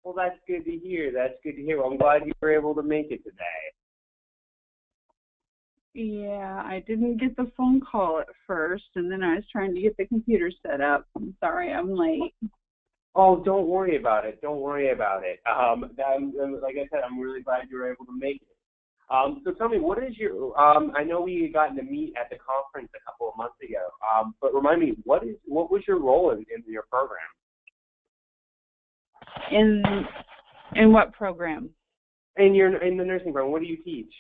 Well, that's good to hear. That's good to hear. Well, I'm glad you were able to make it today. Yeah, I didn't get the phone call at first, and then I was trying to get the computer set up. I'm sorry I'm late. Oh, don't worry about it. Don't worry about it. Like I said, I'm really glad you were able to make it. So tell me, what is your? I know we had gotten to meet at the conference a couple of months ago. But remind me, what was your role in your program? In what program? In the nursing program, what do you teach?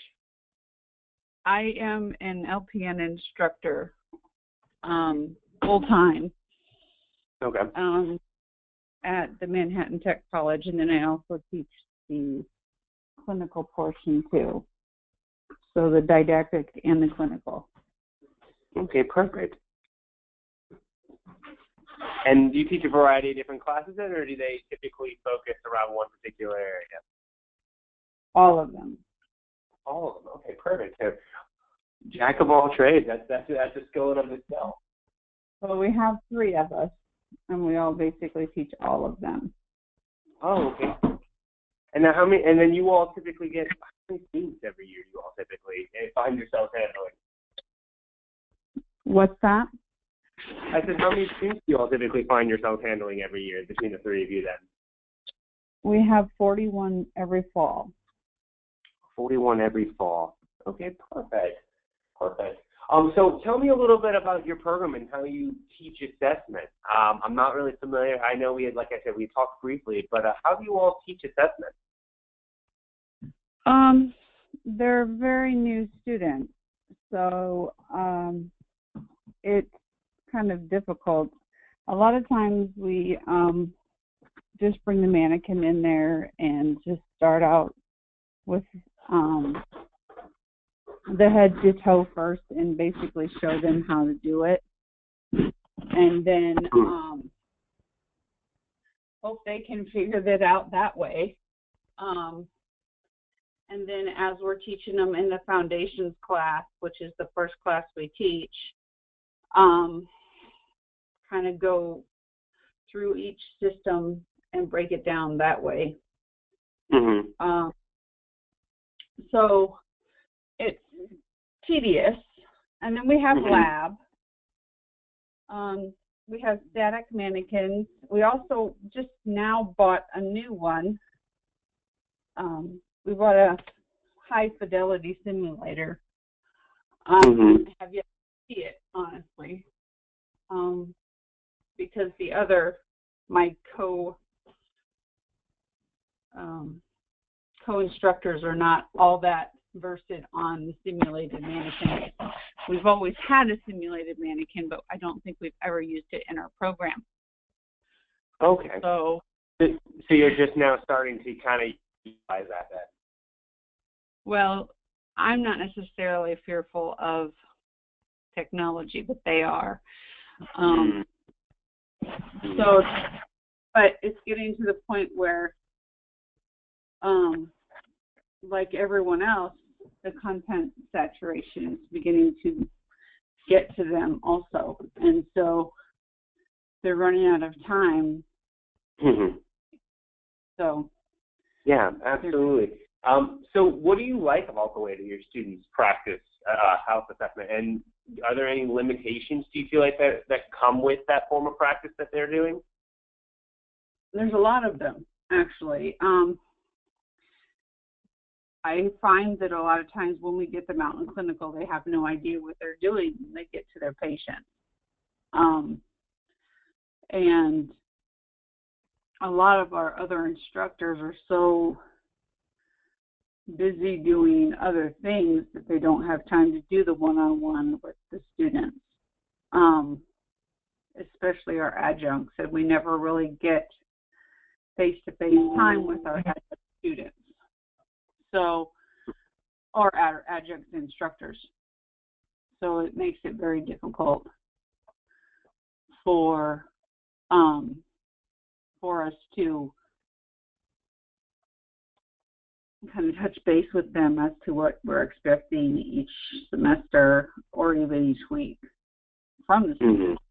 I am an LPN instructor, full time. Okay. At the Manhattan Tech College, and then I also teach the clinical portion too. So the didactic and the clinical. Okay, perfect. And do you teach a variety of different classes then, or do they typically focus around one particular area? All of them. All of them. Okay, perfect. So, jack of all trades. That's a skill in of itself. Well, we have 3 of us, and we all basically teach all of them. Oh, okay. And now, and then you all typically get how many students every year? You all typically find yourselves handling. What's that? I said, how many students do you all typically find yourselves handling every year between the 3 of you then? We have 41 every fall. 41 every fall. Okay, perfect. Perfect. So tell me a little bit about your program and how you teach assessment. I'm not really familiar. I know we talked briefly, but how do you all teach assessment? They're very new students, so it's kind of difficult. A lot of times we just bring the mannequin in there and just start out with the head to toe first and basically show them how to do it. And then hope they can figure that out that way. And then as we're teaching them in the foundations class, which is the first class we teach, kind of go through each system and break it down that way. Mm-hmm. So it's tedious. And then we have lab. We have static mannequins. We also just now bought a new one. We bought a high fidelity simulator. I have yet to see it, honestly, because the other, my co-instructors are not all that versed on the simulated mannequin. We've always had a simulated mannequin, but I don't think we've ever used it in our program. Okay. So you're just now starting to kind of utilize that then? Well, I'm not necessarily fearful of technology, but they are. So, but it's getting to the point where, like everyone else, the content saturation is beginning to get to them also. And so they're running out of time. So. Yeah, absolutely. So what do you like about the way that your students practice health assessment? And are there any limitations, do you feel like, that come with that form of practice that they're doing? There's a lot of them, actually. I find that a lot of times when we get them out in clinical, they have no idea what they're doing when they get to their patient. And a lot of our other instructors are so busy doing other things that they don't have time to do the one-on-one with the students, especially our adjuncts, and we never really get face-to-face time with our adjunct students. So, or our adjunct instructors. So it makes it very difficult for us to kind of touch base with them as to what we're expecting each semester or even each week from the students.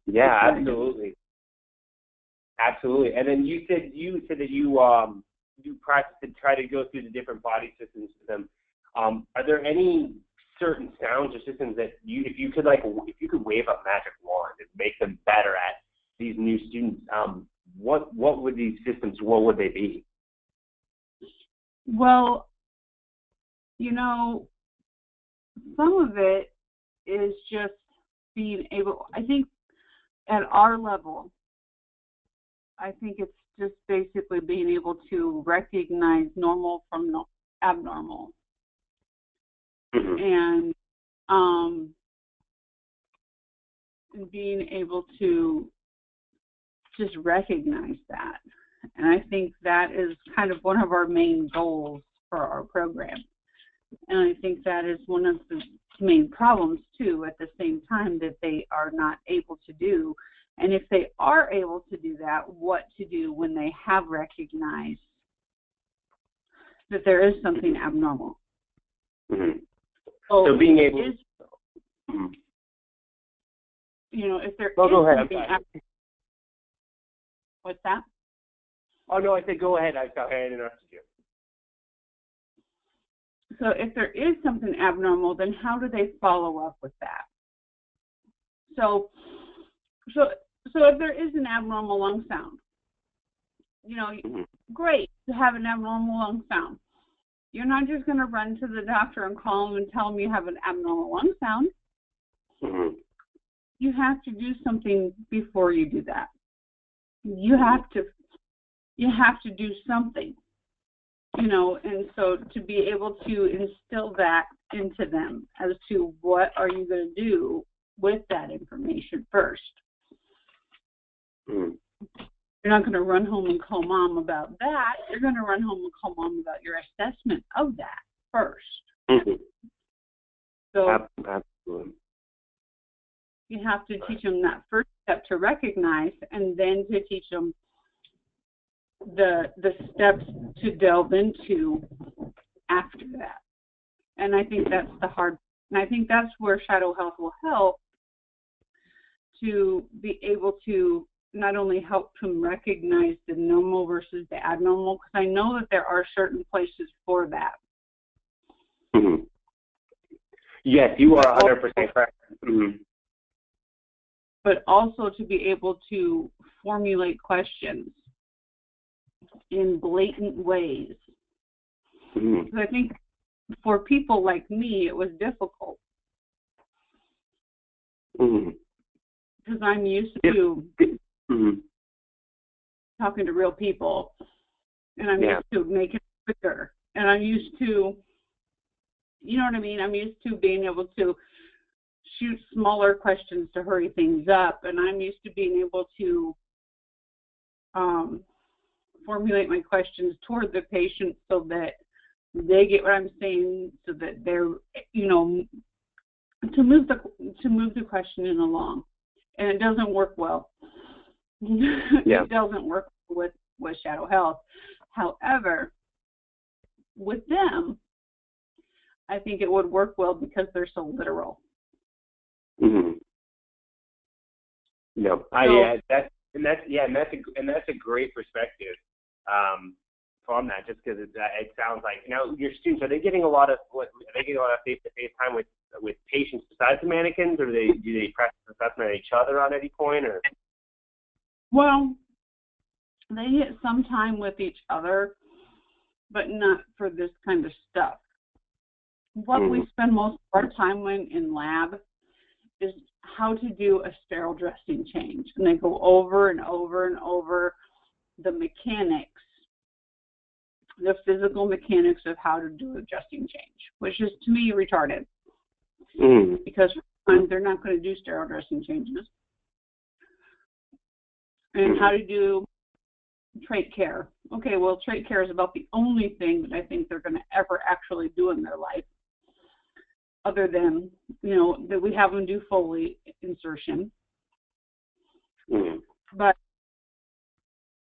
Yeah, absolutely. Absolutely. And then you said that you practice to try to go through the different body systems with them. Are there any certain sounds or systems that if you could wave a magic wand and make them better at these new students, what would these systems, what would they be? Well, some of it is just being able, I think at our level, I think it's just basically being able to recognize normal from abnormal. And being able to just recognize that. And I think that is kind of one of our main goals for our program. And I think that is one of the main problems, too, at the same time, that they are not able to do. And if they are able to do that, what to do when they have recognized that there is something abnormal. So being able is, if there is go ahead. something abnormal. What's that? Oh, no, I said go ahead. I interrupted you. So if there is something abnormal, then how do they follow up with that? So if there is an abnormal lung sound, great to have an abnormal lung sound. You're not just going to run to the doctor and call them and tell them you have an abnormal lung sound. You have to do something before you do that. You have to do something, and so to be able to instill that into them as to what are you going to do with that information first. You're not going to run home and call mom about that. You're going to run home and call mom about your assessment of that first. So absolutely. You have to teach them that first step to recognize, and then to teach them the steps to delve into after that. And I think that's the hard, and I think that's where Shadow Health will help, to be able to not only help them recognize the normal versus the abnormal, because I know that there are certain places for that. Yes, you are 100% correct. But also to be able to formulate questions in blatant ways. So I think for people like me, it was difficult. Because I'm used to talking to real people, and I'm used to making it quicker, and I'm used to, I'm used to being able to shoot smaller questions to hurry things up, and I'm used to being able to formulate my questions toward the patient so that they get what I'm saying, so that they're, to move the questioning along. And it doesn't work well. It doesn't work with Shadow Health. However, with them, I think it would work well because they're so literal. That's a great perspective from that. Just because it sounds like your students, are they getting a lot of face-to-face time with patients besides the mannequins, or do they practice assessment at each other on any point, or? Well, they get some time with each other, but not for this kind of stuff. What we spend most of our time in lab is how to do a sterile dressing change. And they go over and over and over the mechanics, the physical mechanics of how to do a dressing change, which is, to me, retarded. Because they're not going to do sterile dressing changes. And how to do trait care. Okay, well, trait care is about the only thing that I think they're going to ever actually do in their life, other than, that we have them do Foley insertion. But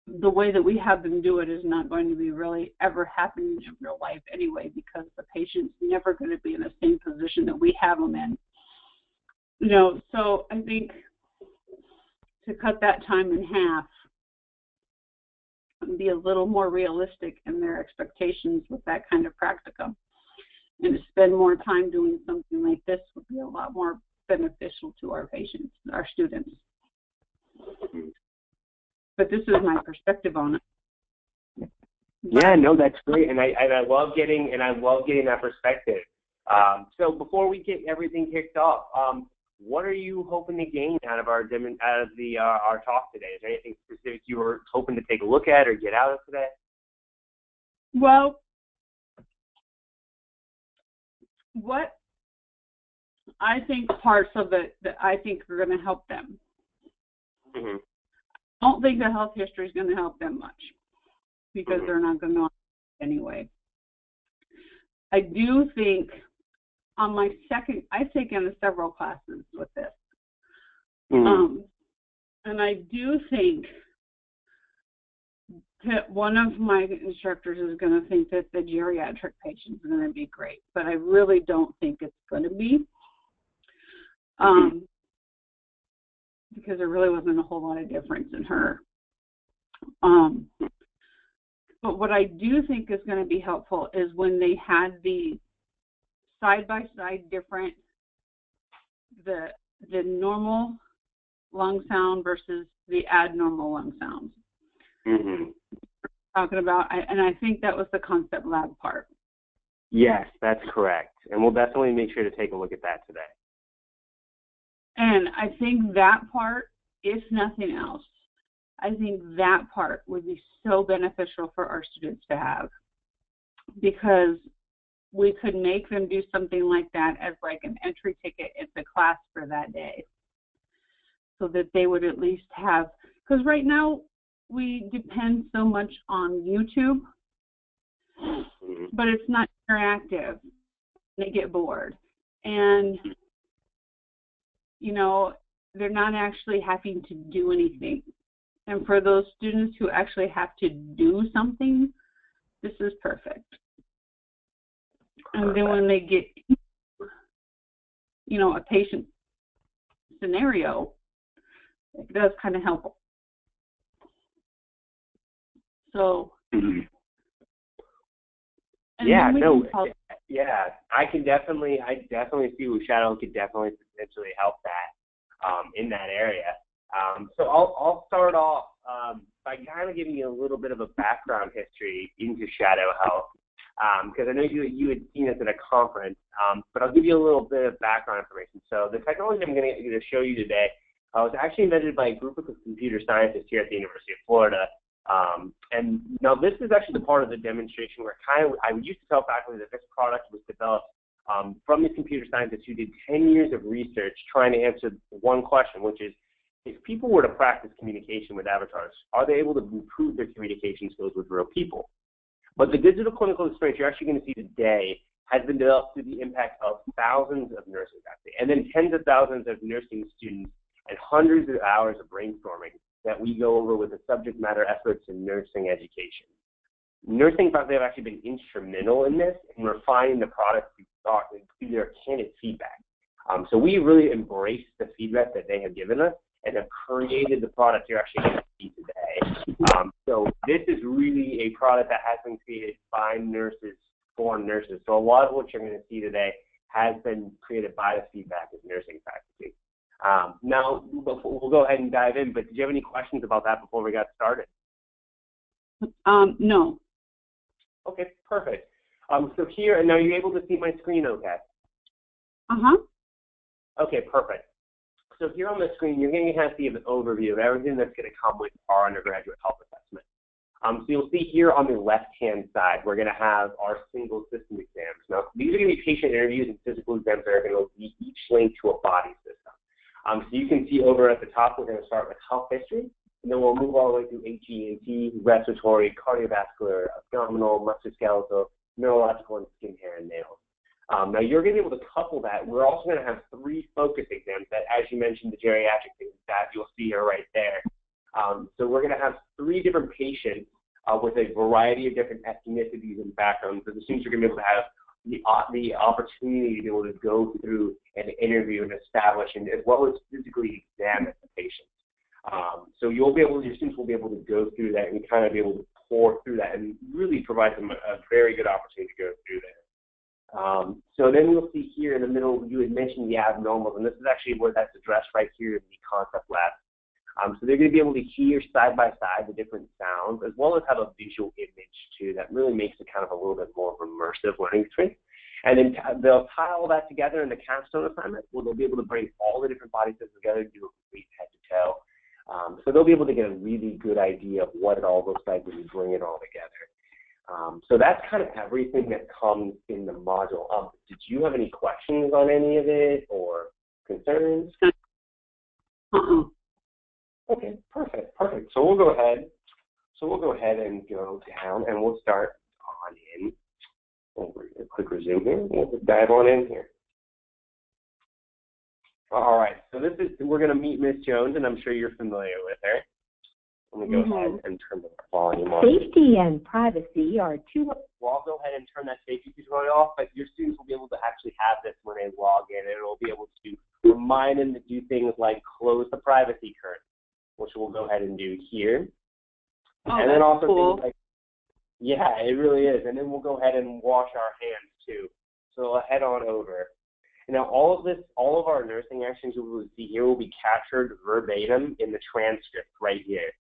the way that we have them do it is not going to be really ever happening in real life anyway, because the patient's never going to be in the same position that we have them in. So I think to cut that time in half be a little more realistic in their expectations with that kind of practicum. And to spend more time doing something like this would be a lot more beneficial to our patients, our students. But this is my perspective on it. Yeah, no, that's great, and I love getting that perspective. So before we get everything kicked off, what are you hoping to gain out of our talk today? Is there anything specific you were hoping to take a look at or get out of today? Well, what I think parts of it that I think are going to help them. Mm-hmm. I don't think the health history is going to help them much because they're not going to know anyway. I do think on my second, I've taken several classes with this. And I do think that one of my instructors is going to think that the geriatric patient is going to be great, but I really don't think it's going to be. Because there really wasn't a whole lot of difference in her. But what I do think is going to be helpful is when they had the side-by-side different, the normal lung sound versus the abnormal lung sounds. Talking about, and I think that was the concept lab part. Yes, that's correct. And we'll definitely make sure to take a look at that today. And I think that part, if nothing else, I think that part would be so beneficial for our students to have, because we could make them do something like that as like an entry ticket into class for that day, so that they would at least have, because right now we depend so much on YouTube, but it's not interactive. They get bored. And you know, they're not actually having to do anything. And for those students who actually have to do something, this is perfect. And then when they get, you know, a patient scenario, it does kind of help. So, yeah, no, yeah, I definitely see where Shadow could definitely potentially help that in that area. So I'll start off by kind of giving you a little bit of a background history into Shadow Health, because I know you had seen us at a conference, but I'll give you a little bit of background information. So the technology I'm going to show you today was actually invented by a group of computer scientists here at the University of Florida. And now this is actually the part of the demonstration where I used to tell faculty that this product was developed from these computer scientists who did 10 years of research trying to answer one question, which is, if people were to practice communication with avatars, are they able to improve their communication skills with real people? But the digital clinical experience you're actually going to see today has been developed through the impact of thousands of nurses, actually, and then tens of thousands of nursing students and hundreds of hours of brainstorming that we go over with the subject matter experts in nursing education. Nursing faculty have actually been instrumental in this in refining the product through their candid feedback. So we really embrace the feedback that they have given us and have created the product you're actually going to see today. So this is really a product that has been created by nurses for nurses. So a lot of what you're going to see today has been created by the feedback of nursing faculty. Now, we'll go ahead and dive in, but did you have any questions about that before we got started? No. Okay, perfect. So here, and now you're able to see my screen okay? Uh-huh. Okay, perfect. So here on the screen, you're going to have to see an overview of everything that's going to come with our undergraduate health assessment. So you'll see here on the left-hand side, we're going to have our single system exams. Now, these are going to be patient interviews and physical exams that are going to be each linked to a body system. So you can see over at the top, we're going to start with health history, and then we'll move all the way through HENT, respiratory, cardiovascular, abdominal, musculoskeletal, neurological, and skin, hair, and nails. Now, you're going to be able to couple that. We're also going to have 3 focus exams that, as you mentioned, the geriatric things that you'll see here right there. So we're going to have 3 different patients with a variety of different ethnicities and backgrounds. So the students are going to be able to have the opportunity to be able to go through an interview and establish, and as well as physically examine the patient. So your students will be able to go through that and kind of be able to pour through that and really provides them a very good opportunity to go through there. So then we'll see here in the middle, you had mentioned the abnormals, and this is actually where that's addressed right here in the concept lab. So they're going to be able to hear side by side the different sounds, as well as have a visual image too that really makes it kind of a little bit more of an immersive learning experience. And then they'll tie all that together in the capstone assignment, where they'll be able to bring all the different body systems together and do a complete head to toe. So they'll be able to get a really good idea of what it all looks like when you bring it all together. So that's kind of everything that comes in the module. Did you have any questions on any of it or concerns? Okay, perfect. So we'll go ahead. And go down, and we'll start on in. We'll click resume here. We'll just dive on in here. All right. So we're going to meet Miss Jones, and I'm sure you're familiar with her. Let me go ahead and turn the volume off. Safety and privacy are two. Well, I'll go ahead and turn that safety tutorial off, but your students will be able to actually have this when they log in, and it'll be able to remind them to do things like close the privacy curtain, which we'll go ahead and do here. Oh, and then also cool. things like, yeah, it really is. And then we'll go ahead and wash our hands too. So we'll head on over. Now all of our nursing actions you will see here will be captured verbatim in the transcript right here.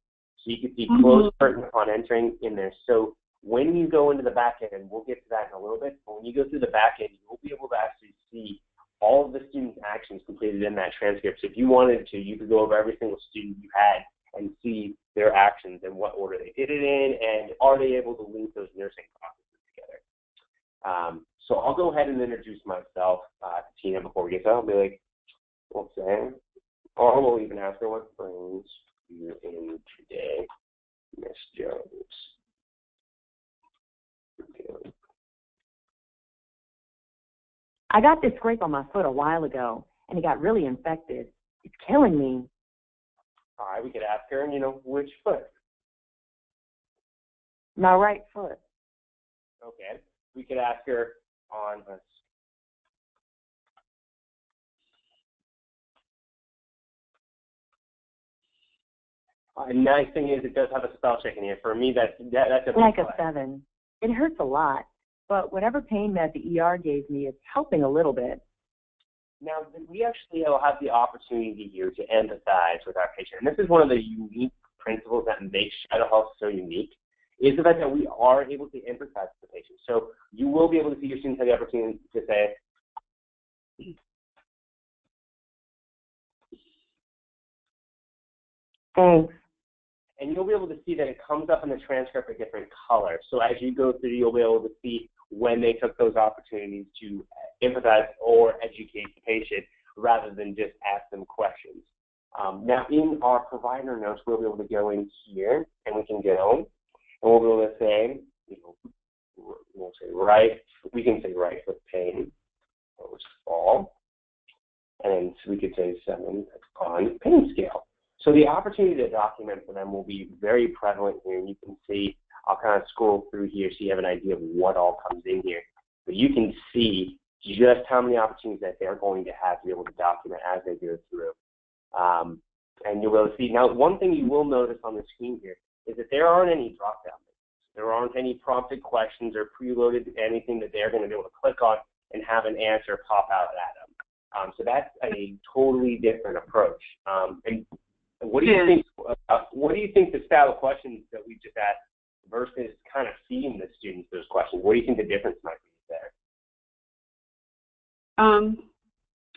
So you can see close curtain upon entering in there. So when you go into the back end, and we'll get to that in a little bit, but when you go through the back end, you'll be able to actually see all of the students' actions completed in that transcript. So if you wanted to, you could go over every single student you had and see their actions and what order they did it in, and are they able to link those nursing processes together. So I'll go ahead and introduce myself to Tina before we get started. I'll be like, what's that? Or we'll even ask her what brings you in today, Miss Jones. Okay. I got this scrape on my foot a while ago, and it got really infected. It's killing me. All right, we could ask her, which foot? My right foot. Okay. We could ask her on a nice thing is it does have a spell check in here. For me, that's a big like plus. a 7. It hurts a lot, but whatever pain med the ER gave me is helping a little bit. Now, we actually will have the opportunity here to empathize with our patient. And this is one of the unique principles that makes Shadow Health so unique, is the fact that we are able to empathize with the patient. So you will be able to see your students have the opportunity to say, Thanks. and you'll be able to see that it comes up in the transcript a different color. So as you go through, you'll be able to see when they took those opportunities to empathize or educate the patient rather than just ask them questions. Now, in our provider notes, we'll be able to go in here, and we can go, and we'll be able to say, we'll say we can say right foot pain, or fall, and then we could say 7 on pain scale. So the opportunity to document for them will be very prevalent here, and you can see, I'll kind of scroll through here so you have an idea of what all comes in here. But you can see just how many opportunities that they're going to have to be able to document as they go through. And you'll be able to see. Now, one thing you will notice on the screen here is that there aren't any drop-down menus. There aren't any prompted questions or preloaded anything that they're going to be able to click on and have an answer pop out at them. So that's a totally different approach. And what do you think? What do you think the style of questions that we just asked versus kind of feeding the students those questions? What do you think the difference might be there?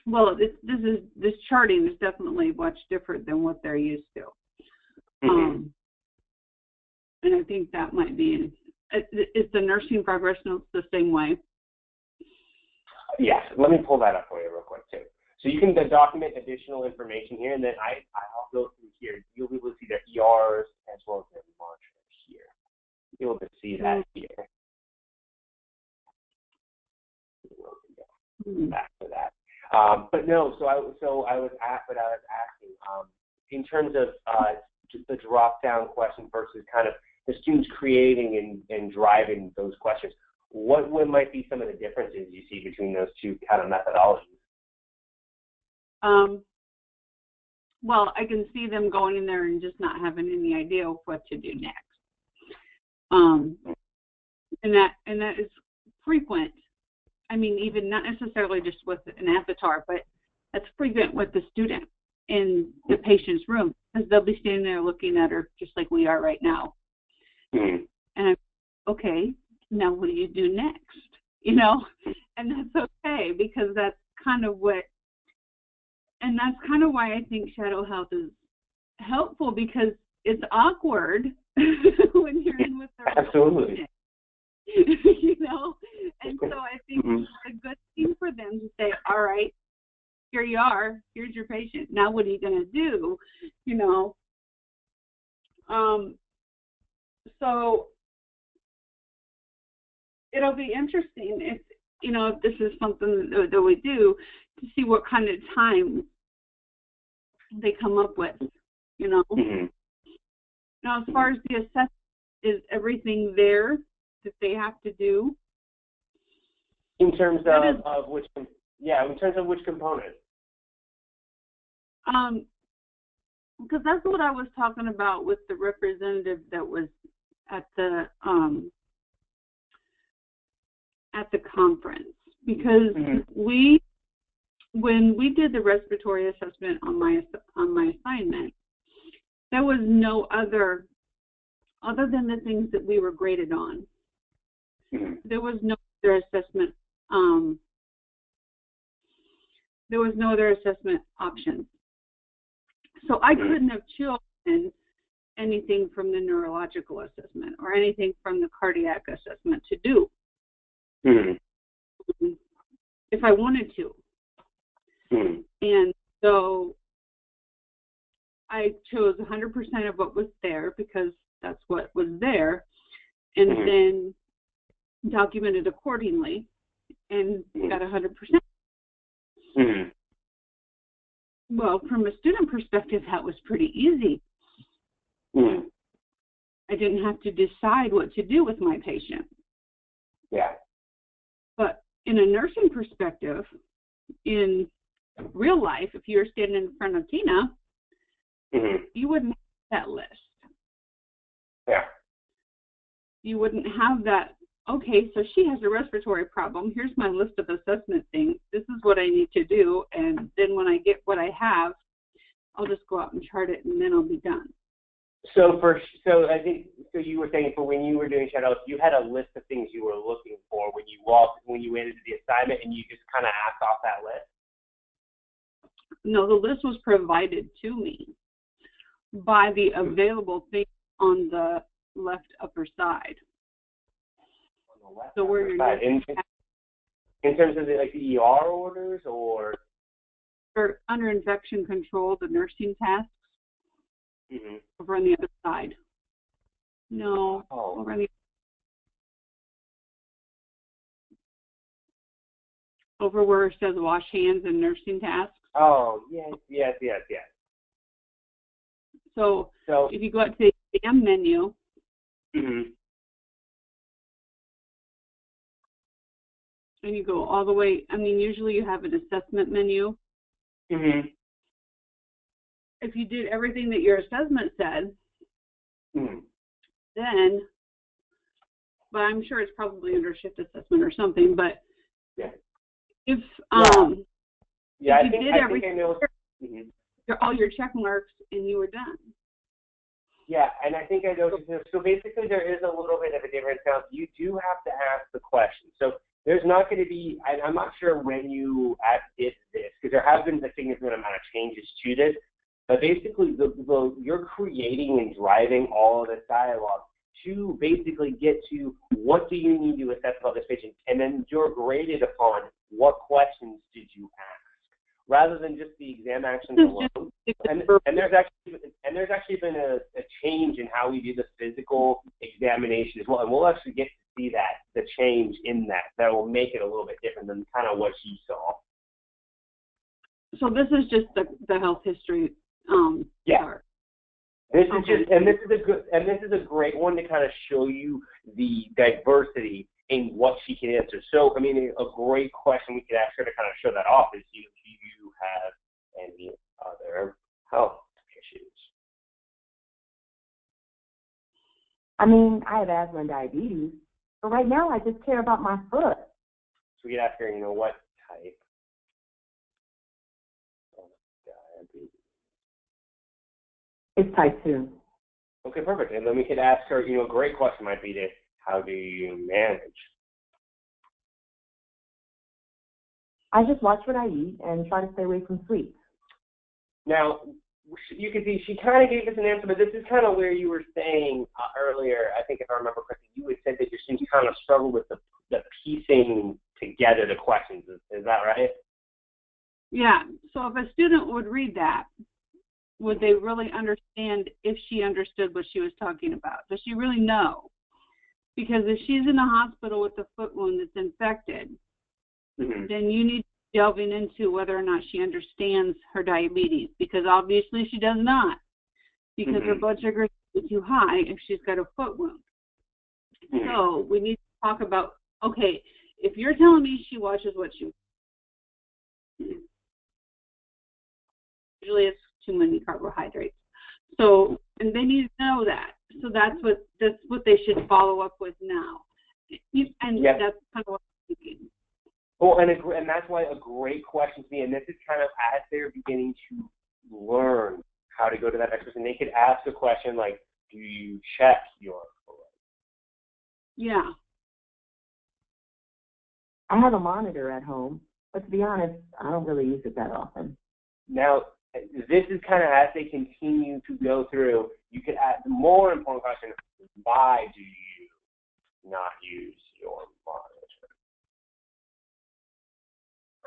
Well, this charting is definitely much different than what they're used to. And I think that might be, is the nursing progress notes the same way? Yes, let me pull that up for you real quick too. So you can document additional information here, and then I'll go through here. You'll be able to see their ERs as well as their monitors here. You'll be able to see that here. Back to that. But no, so I was asking in terms of just the drop-down question versus kind of the students creating and driving those questions. What might be some of the differences you see between those two kind of methodologies? Well, I can see them going in there and just not having any idea of what to do next. Um, and that is frequent. I mean, even not necessarily just with an avatar, but that's frequent with the student in the patient's room, because they'll be standing there looking at her just like we are right now. Mm-hmm. And I'm, okay, now what do you do next? You know, and that's okay, because that's kind of what, and that's kind of why I think shadow health is helpful, because it's awkward when you're in with the Absolutely. you know, and so I think Mm-hmm. it's a good thing for them to say, all right, here you are, here's your patient, now what are you going to do, you know? So it'll be interesting if, you know, if this is something that we do, to see what kind of time they come up with, you know. Mm-hmm. Now, as far as the assessment, is everything there that they have to do? In terms of which, in terms of which component? Because that's what I was talking about with the representative that was at the conference. Because Mm-hmm. when we did the respiratory assessment on my assignment, there was no other than the things that we were graded on. Mm-hmm. There was no other assessment. There was no other assessment options. So I couldn't have chosen anything from the neurological assessment or anything from the cardiac assessment to do if I wanted to. Mm-hmm. And so I chose 100% of what was there, because that's what was there, and then documented accordingly and got 100%. Mm-hmm. Well, from a student perspective, that was pretty easy. Mm-hmm. I didn't have to decide what to do with my patient. Yeah. But in a nursing perspective, in real life, if you're standing in front of Tina, you wouldn't have that list. Yeah. You wouldn't have that, okay, so she has a respiratory problem. Here's my list of assessment things. This is what I need to do. And then when I get what I have, I'll just go out and chart it, and then I'll be done. So I think, so you were saying, for when you were doing shadow, you had a list of things you were looking for when you went into the assignment, and you just kind of asked off that list? No, the list was provided to me by the available things on the left upper side. On the left So where upper you're side. In terms of the ER orders, or under infection control, the nursing tasks over on the other side. No, over on the over where it says wash hands and nursing tasks. Oh, yes. So if you go out to the exam menu, and you go all the way, I mean, usually you have an assessment menu. If you did everything that your assessment said, then, but I'm sure it's probably under shift assessment or something, but if you did everything, all your check marks, and you were done. Yeah, and I think I noticed this. So basically there is a little bit of a difference now. You do have to ask the question. So there's not going to be, I'm not sure when you did this, because there have been a significant amount of changes to this, but basically you're creating and driving all of this dialogue to basically get to what do you need to assess about this patient, and then you're graded upon what questions did you ask, rather than just the exam actions alone. And there's actually been a change in how we do the physical examination as well, and we'll actually get to see the change in that will make it a little bit different than kind of what you saw. So this is just the health history. Part. This is just, and this is a great one to kind of show you the diversity in what she can answer. So, I mean, a great question we could ask her to kind of show that off is, do you have any other health issues? I mean, I have asthma and diabetes, but right now I just care about my foot. So we could ask her, you know, what type of diabetes? It's type 2. Okay, perfect. And then we could ask her, you know, a great question might be this: how do you manage? I just watch what I eat and try to stay away from sweets. Now, you can see she kind of gave us an answer, but this is kind of where you were saying earlier, I think if I remember correctly, you had said that your students kind of struggle with the piecing together the questions. Is that right? Yeah. So if a student would read that, would they really understand if she understood what she was talking about? Does she really know? Because if she's in a hospital with a foot wound that's infected, then you need to be delving into whether or not she understands her diabetes, because obviously she does not, because her blood sugar is too high if she's got a foot wound. So we need to talk about, okay, if you're telling me she watches what she usually it's too many carbohydrates. So, and they need to know that. So that's what they should follow up with now. And that's kind of what I'm thinking. Well, and that's why a great question to me, and this is kind of as they're beginning to learn how to go to that expert, and they could ask a question like, do you check your foot? Yeah. I have a monitor at home, but to be honest, I don't really use it that often. Now, this is kind of as they continue to go through, you could ask the more important question, why do you not use your monitor?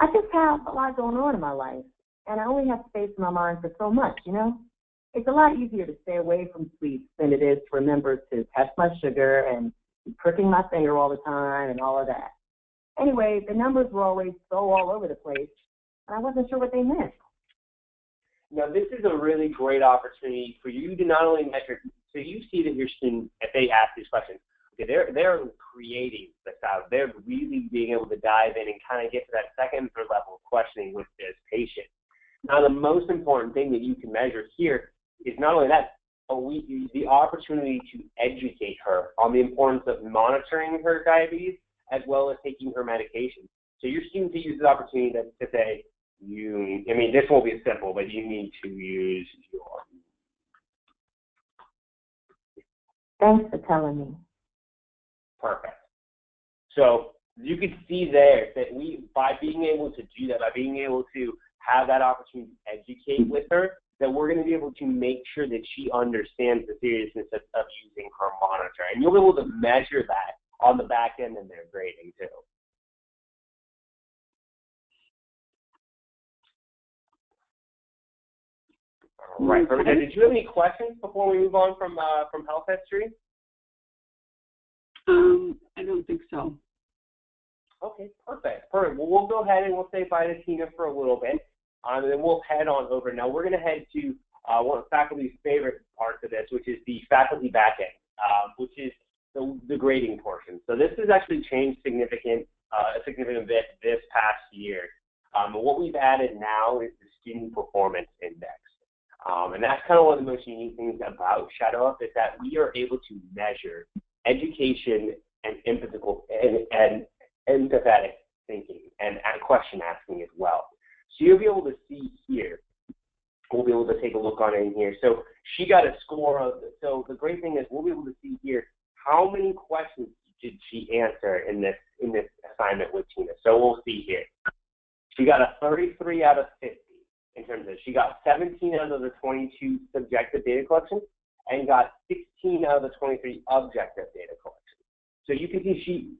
I just have a lot going on in my life, and I only have space in my mind for so much, you know? It's a lot easier to stay away from sweets than it is to remember to test my sugar and be pricking my finger all the time and all of that. Anyway, the numbers were always so all over the place, and I wasn't sure what they meant. Now, this is a really great opportunity for you to not only measure, so you see that your student, if they ask these questions, okay, they're creating this out. They're really being able to dive in and kind of get to that second and third level of questioning with this patient. Now, the most important thing that you can measure here is not only that, the opportunity to educate her on the importance of monitoring her diabetes as well as taking her medication. So your student to use this opportunity to say, this won't be simple, but you need to use your. Thanks for telling me. Perfect. So you could see there that by being able to do that, by being able to have that opportunity to educate with her, that we're going to be able to make sure that she understands the seriousness of using her monitor. And you'll be able to measure that on the back end in their grading too. All right. Did you have any questions before we move on from health history? I don't think so. Okay, perfect. Well, we'll go ahead and we'll say bye to Tina for a little bit, and then we'll head on over. Now, we're going to head to one of faculty's favorite parts of this, which is the faculty backend, which is the grading portion. So this has actually changed a significant bit this past year. What we've added now is the Student Performance Index. And that's kind of one of the most unique things about Shadow Up is that we are able to measure education and empathetic thinking and question asking as well. So you'll be able to see here, we'll be able to take a look on it in here. So she got a score of, so the great thing is we'll be able to see here how many questions did she answer in this assignment with Tina. So we'll see here. She got a 33 out of 50 in terms of, she got 17 out of the 22 subjective data collection and got 16 out of the 23 objective data collection. So you can see she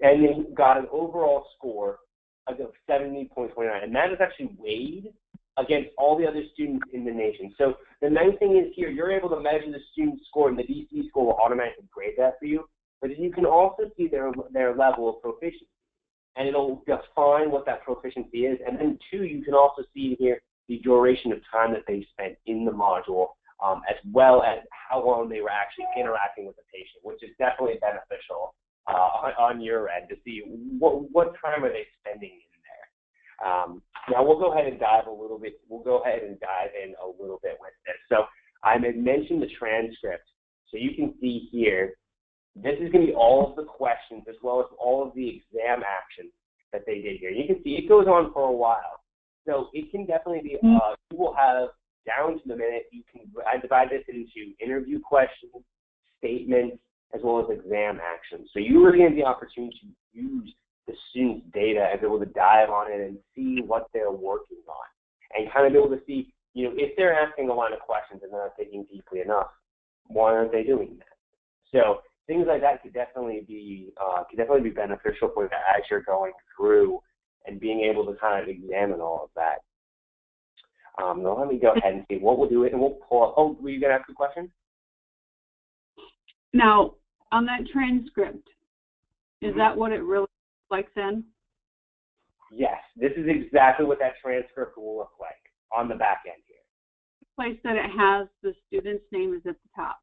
got an overall score of 70.29, and that is actually weighed against all the other students in the nation. So the nice thing is here, you're able to measure the student's score, and the DC score will automatically grade that for you, but you can also see their level of proficiency, and it'll define what that proficiency is. And then two, you can also see here the duration of time that they spent in the module, as well as how long they were actually interacting with the patient, which is definitely beneficial on your end to see what time are they spending in there. Now we'll go ahead and dive a little bit. We'll go ahead and dive in a little bit with this. So I mentioned the transcript. So you can see here This is going to be all of the questions as well as all of the exam actions that they did here. You can see it goes on for a while. So it can definitely be, you will have down to the minute, I divide this into interview questions, statements, as well as exam actions. So you really have the opportunity to use the student's data and be able to dive on it and see what they're working on. And kind of be able to see, if they're asking a line of questions and they're not thinking deeply enough, why aren't they doing that? So things like that could definitely be beneficial for you as you're going through and being able to kind of examine all of that. Now let me go ahead and see what we'll do it, and we'll pull up. Oh, were you going to ask a question? Now, on that transcript, is that what it really looks like then? Yes, this is exactly what that transcript will look like on the back end here. The place that it has the student's name is at the top.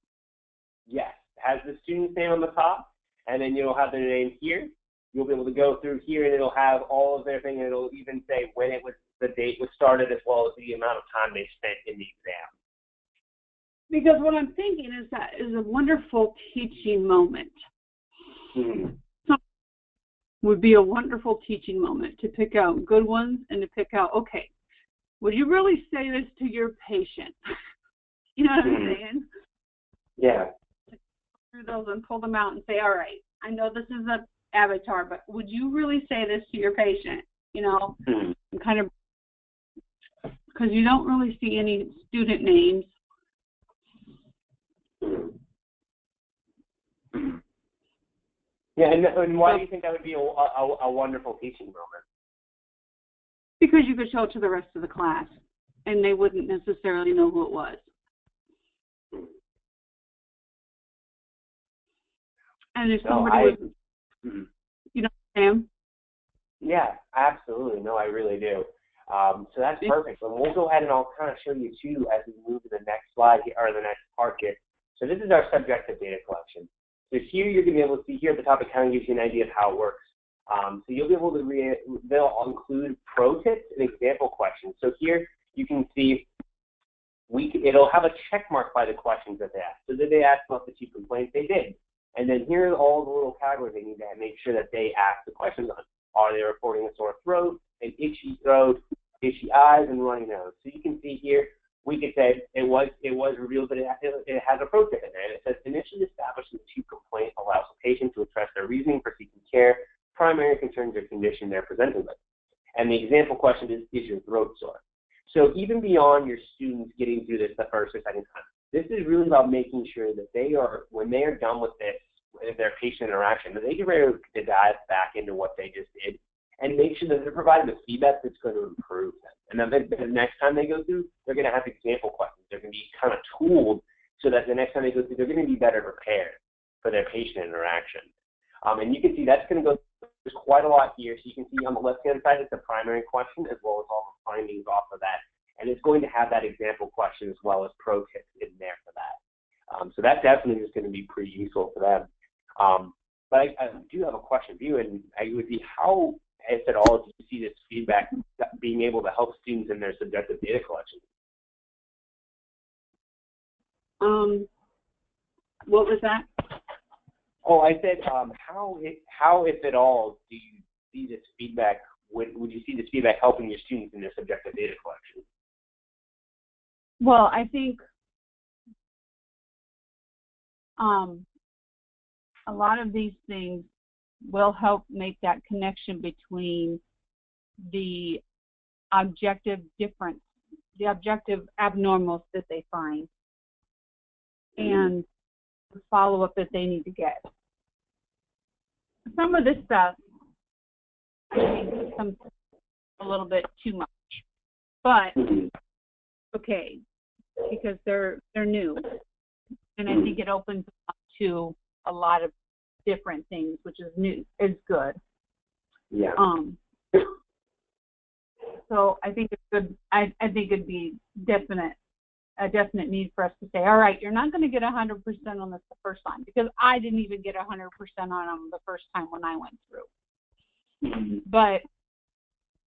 Yes, it has the student's name on the top, and then you'll have their name here. You'll be able to go through here, and it'll have all of their thing, and it'll even say when it was, the date was started, as well as the amount of time they spent in the exam. Because what I'm thinking is that is a wonderful teaching moment. Mm-hmm. Would be a wonderful teaching moment to pick out good ones and to pick out, okay, would you really say this to your patient? You know what I'm saying? Yeah. Through those and pull them out and say, all right, I know this is an avatar, but would you really say this to your patient? And kind of, because you don't really see any student names. Yeah, and why do you think that would be a wonderful teaching moment? Because you could show it to the rest of the class, and they wouldn't necessarily know who it was. And if somebody was, Sam? Yeah, absolutely. No, I really do. So that's perfect. So we'll go ahead and I'll kind of show you too as we move to the next slide here, or the next part here. So this is our subjective data collection. So here you're going to be able to see here at the top, it kind of gives you an idea of how it works. So you'll be able to they'll include pro tips and example questions. So here you can see it'll have a check mark by the questions that they asked. So did they ask about the 2 complaints? They did. And then here are all the little categories they need to make sure that they ask the questions on. Are they reporting a sore throat, an itchy throat, itchy eyes, and runny nose? So you can see here, we could say it was revealed that it has a pro tip in there. And it says, initially establishing the 2 complaint allows the patient to express their reasoning for seeking care, primary concerns or condition they're presented with. And the example question is your throat sore? So even beyond your students getting through this the first or second time, this is really about making sure that when they are done with this, with their patient interaction, that they get ready to dive back into what they just did and make sure that they're providing the feedback that's going to improve them. And then the next time they go through, they're going to have example questions. They're going to be kind of tooled so that the next time they go through, they're going to be better prepared for their patient interaction. And you can see that's going to go, there's quite a lot here. So you can see on the left-hand side, it's the primary question as well as all the findings off of that. And it's going to have that example question as well as pro tips in there for that. So that definitely is going to be pretty useful for them. But I do have a question for you, and it would be how, if at all, do you see this feedback being able to help students in their subjective data collection? What was that? Oh, I said, how, if at all, do you see this feedback? Would you see this feedback helping your students in their subjective data collection? Well, I think a lot of these things will help make that connection between the objective difference, the objective abnormals that they find, and the follow-up that they need to get. Some of this stuff, I think, becomes a little bit too much, but okay, because they're new, and I think it opens up to a lot of different things, which is is good. Yeah. So I think it's good. I think it'd be a definite need for us to say, all right, you're not going to get 100% on this the first time, because I didn't even get 100% on them the first time when I went through. But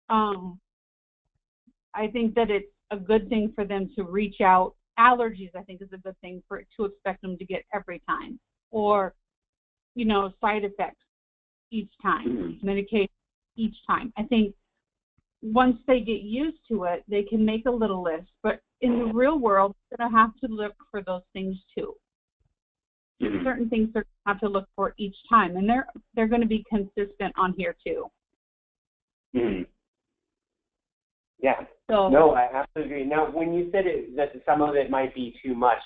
I think that it's a good thing for them to reach out. Allergies, I think, is a good thing to expect them to get every time. Or side effects each time, medication each time. I think once they get used to it, they can make a little list. But in the real world, they're going to have to look for those things too. Certain things they're going to have to look for each time, and they're going to be consistent on here too. Yeah. So, no, I absolutely agree. Now, when you said that some of it might be too much,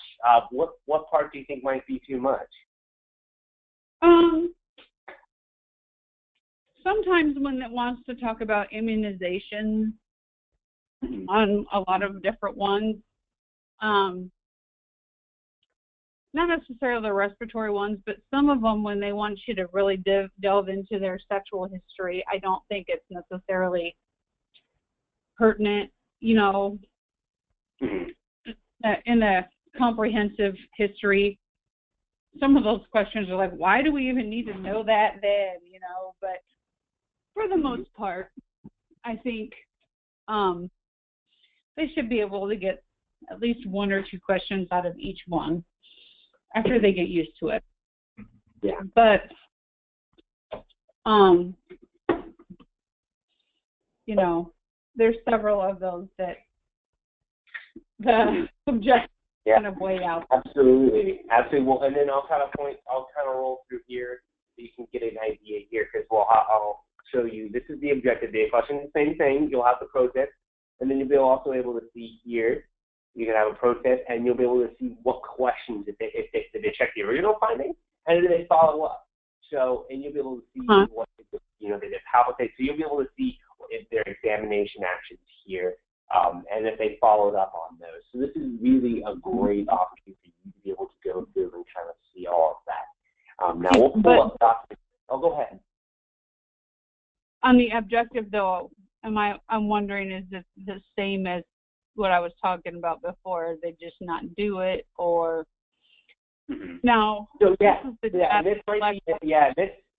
what part do you think might be too much? Sometimes when it wants to talk about immunization on a lot of different ones, not necessarily the respiratory ones, but some of them when they want you to really delve into their sexual history, I don't think it's necessarily pertinent, in a comprehensive history. Some of those questions are like, why do we even need to know that then, but for the most part, I think they should be able to get at least one or two questions out of each one after they get used to it. Yeah. But, there's several of those that the subject kind of weigh out. Absolutely. Well, and then I'll kind of roll through here so you can get an idea here, because I'll show you, this is the objective data question, the same thing. You'll have the protest, and then you'll be also able to see here, you can have a protest, and you'll be able to see what questions, if they check the original findings, and then they follow up. So, and you'll be able to see what, they did palpitate. So you'll be able to see if their examination actions here, and if they followed up on those. So this is really a great opportunity for you to be able to go through and kind of see all of that. Now we'll pull up documents. Oh, go ahead. On the objective, though, I'm wondering, is it the same as what I was talking about before? They just not do it, or now? So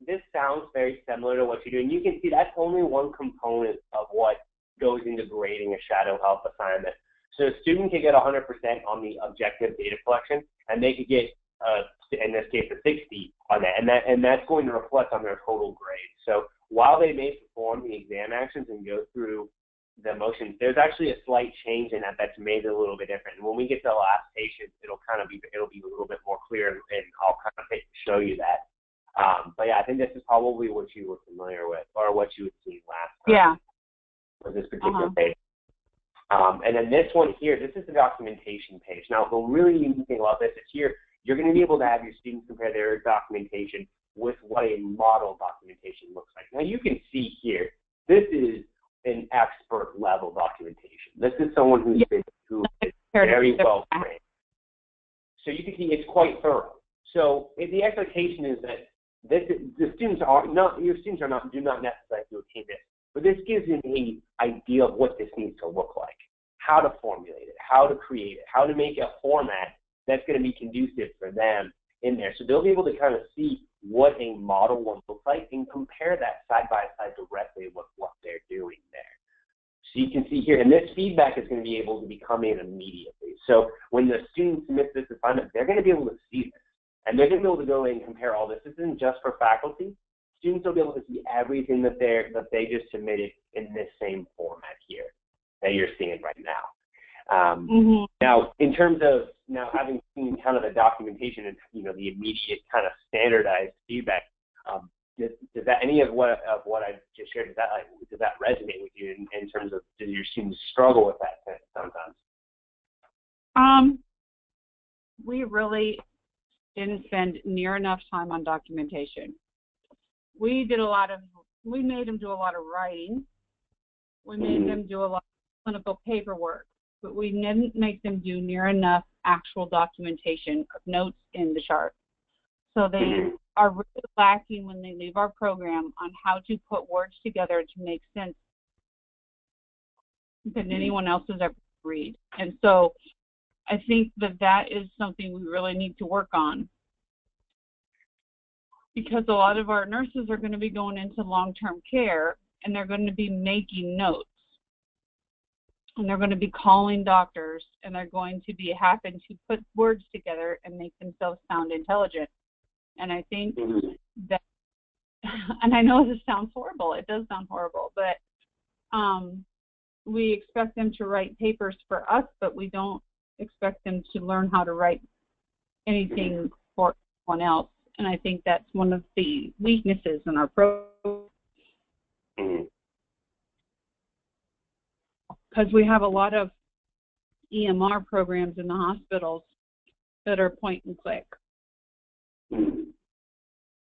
this sounds very similar to what you do, and you can see that's only one component of what goes into grading a shadow health assignment. So a student can get 100% on the objective data collection, and they could get, in this case, a 60 on that, and that's going to reflect on their total grade. So while they may perform the exam actions and go through the motions, there's actually a slight change in that that's made it a little bit different. And when we get to the last patient, it'll be a little bit more clear, and I'll kind of show you that. But yeah, I think this is probably what you were familiar with, or what you had seen last time. Yeah. For this particular page. And then this one here, this is the documentation page. Now, the really unique thing about this is here, you're going to be able to have your students compare their documentation with what a model documentation looks like. Now, you can see here, this is an expert level documentation. This is someone who is very well trained. So you can see it's quite thorough. So the expectation is that your students do not necessarily obtain this, but this gives them an idea of what this needs to look like, how to formulate it, how to create it, how to make a format that's going to be conducive for them in there. So they'll be able to kind of see what a model one looks like and compare that side by side directly with what they're doing there. So you can see here, and this feedback is going to be able to be coming immediately. So when the student submits this assignment, they're going to be able to see this, and they're going to be able to go in and compare all this. This isn't just for faculty. Students will be able to see everything that they just submitted in this same format here that you're seeing right now. Now, in terms of having seen kind of the documentation and the immediate kind of standardized feedback, does that any of what I just shared, does that resonate with you in terms of, do your students struggle with that sometimes? We really didn't spend near enough time on documentation. We made them do a lot of writing. We made them do a lot of clinical paperwork, but we didn't make them do near enough actual documentation of notes in the chart. So they are really lacking when they leave our program on how to put words together to make sense that anyone else has ever read. And so I think that is something we really need to work on, because a lot of our nurses are going to be going into long-term care, and they're going to be making notes, and they're going to be calling doctors, and they're going to be having to put words together and make themselves sound intelligent. And I think Mm-hmm. that, and I know this sounds horrible, it does sound horrible, but we expect them to write papers for us, but we don't expect them to learn how to write anything for someone else. And I think that's one of the weaknesses in our program, because we have a lot of EMR programs in the hospitals that are point and click. Mm-hmm.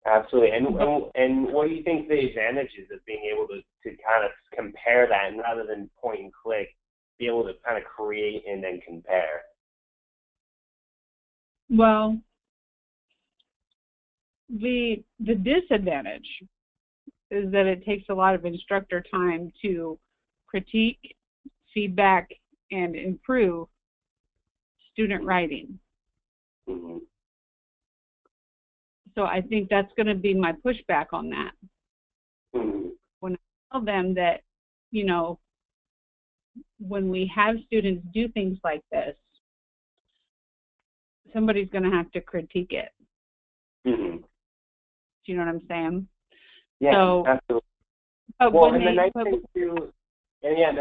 Absolutely. And what do you think the advantages of being able to kind of compare that, and rather than point and click, be able to kind of create and then compare? Well, the disadvantage is that it takes a lot of instructor time to critique, feedback, and improve student writing. Mm-hmm. So I think that's going to be my pushback on that. Mm-hmm. When I tell them that, you know, when we have students do things like this, somebody's going to have to critique it. Mm-hmm. Do you know what I'm saying? Yeah, so, absolutely. Well, and the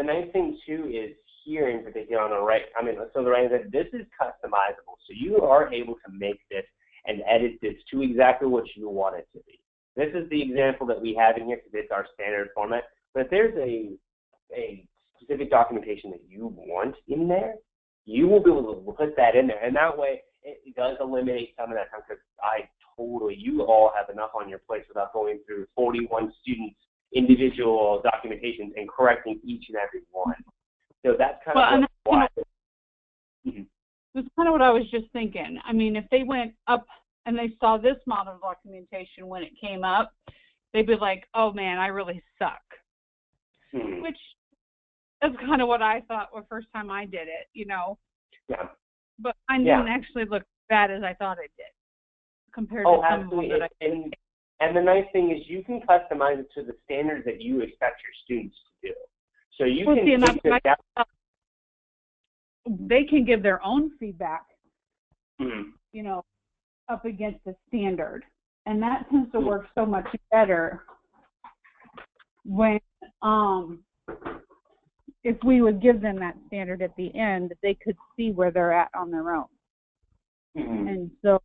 nice thing too is here in particular on the right. I mean, so the right that this is customizable, so you are able to make this and edit this to exactly what you want it to be. This is the example that we have in here because it's our standard format. But if there's a specific documentation that you want in there, you will be able to put that in there, and that way it does eliminate some of that time, because you all have enough on your plate without going through 41 students' individual documentations and correcting each and every one. So that's kind of why. That's kind of what I was just thinking. I mean, if they went up and they saw this model documentation when it came up, they'd be like, oh man, I really suck. Mm-hmm. Which is kind of what I thought the first time I did it, you know. Yeah. But I didn't actually look as bad as I thought it did compared to some of them that and the nice thing is you can customize it to the standards that you expect your students to do. So you can take this down. They can give their own feedback, Mm-hmm. you know, up against the standard. And that tends to work so much better when, if we would give them that standard at the end, they could see where they're at on their own. Mm-hmm. And so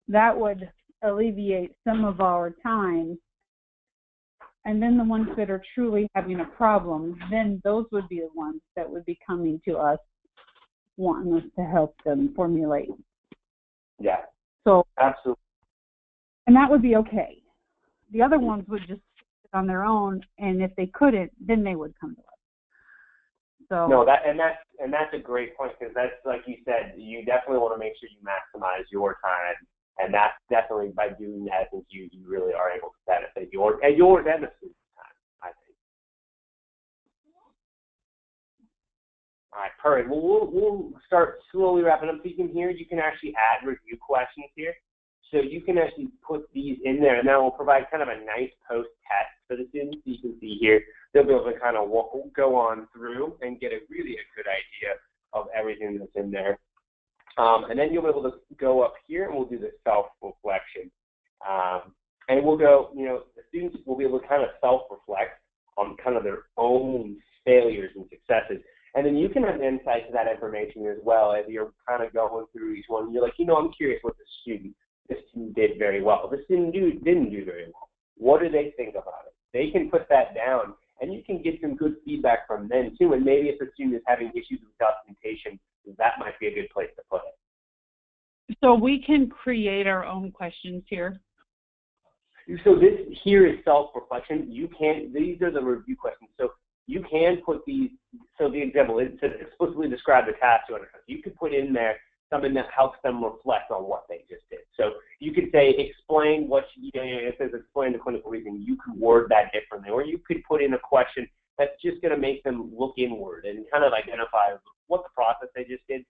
that would alleviate some of our time. And then the ones that are truly having a problem, then those would be the ones that would be coming to us, wanting us to help them formulate. Yeah. So absolutely. And that would be okay. The other ones would just sit on their own, and if they couldn't, then they would come to us. So no, that's a great point, because that's, like you said, you definitely want to make sure you maximize your time, and that's definitely, by doing that, I think you really are able to benefit yours and the students' time, I think. All right, perfect. Well, we'll start slowly wrapping up. So you can actually add review questions here. So you can actually put these in there, and that will provide kind of a nice post-test for the students. You can see here, they'll be able to kind of go on through and get a good idea of everything that's in there. And then you'll be able to go up here, and we'll do the self-reflection. And we'll go, the students will be able to kind of self-reflect on kind of their own failures and successes. And then you can have insight to that information as well as you're kind of going through each one. You're like, I'm curious what this student did very well. This student didn't do very well. What do they think about it? They can put that down, and you can get some good feedback from them too. And maybe if a student is having issues with documentation, that might be a good place to put it. So we can create our own questions here. So this here is self-reflection. These are the review questions. So you can put these, so the example is to explicitly describe the task you undertook. You could put in there something that helps them reflect on what they just did. So you could say, explain what, it says explain the clinical reasoning. You could word that differently. Or you could put in a question that's just going to make them look inward and kind of identify what the process they just did.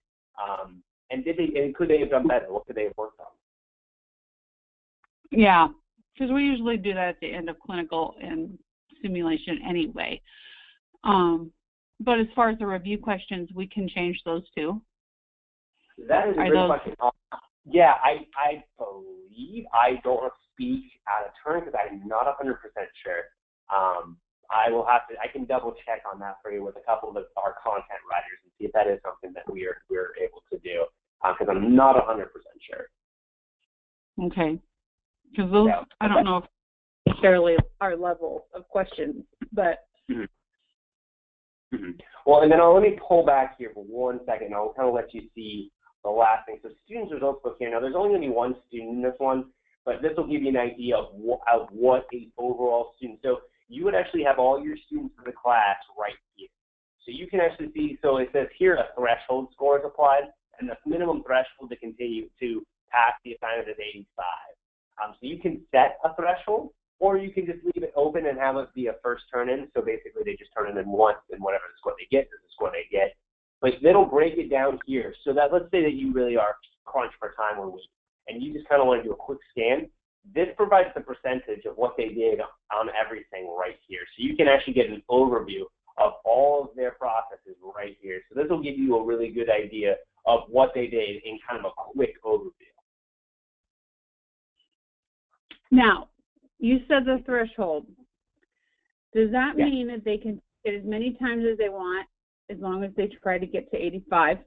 And could they have done better? What could they have worked on? Yeah, because we usually do that at the end of clinical and simulation anyway. But as far as the review questions, we can change those too. That is a great question. Yeah, I believe, I don't want to speak out of turn because I'm not 100% sure. I will have to, I can double check on that for you with a couple of our content writers and see if that is something that we're able to do, because I'm not 100% sure. Okay. Because those, yeah. I don't know if necessarily our level of questions, but. Mm-hmm. Mm-hmm. Well, and then let me pull back here for 1 second. I'll kind of let you see the last thing. So students results book here. Now, there's only going to be one student in this one, but this will give you an idea of what a overall student. So you would actually have all your students in the class right here. So you can actually see, so it says here a threshold score is applied, and the minimum threshold to continue to pass the assignment is 85. So you can set a threshold, or you can just leave it open and have it be a first turn-in. So basically they just turn it in once, and whatever the score they get is the score they get. But it'll break it down here so that, let's say that you really are crunched for time one week, and you just kind of want to do a quick scan. This provides the percentage of what they did on everything right here. So you can actually get an overview of all of their processes right here. So this will give you a really good idea of what they did in kind of a quick overview. Now, you said the threshold. Does that mean that they can get as many times as they want as long as they try to get to 85?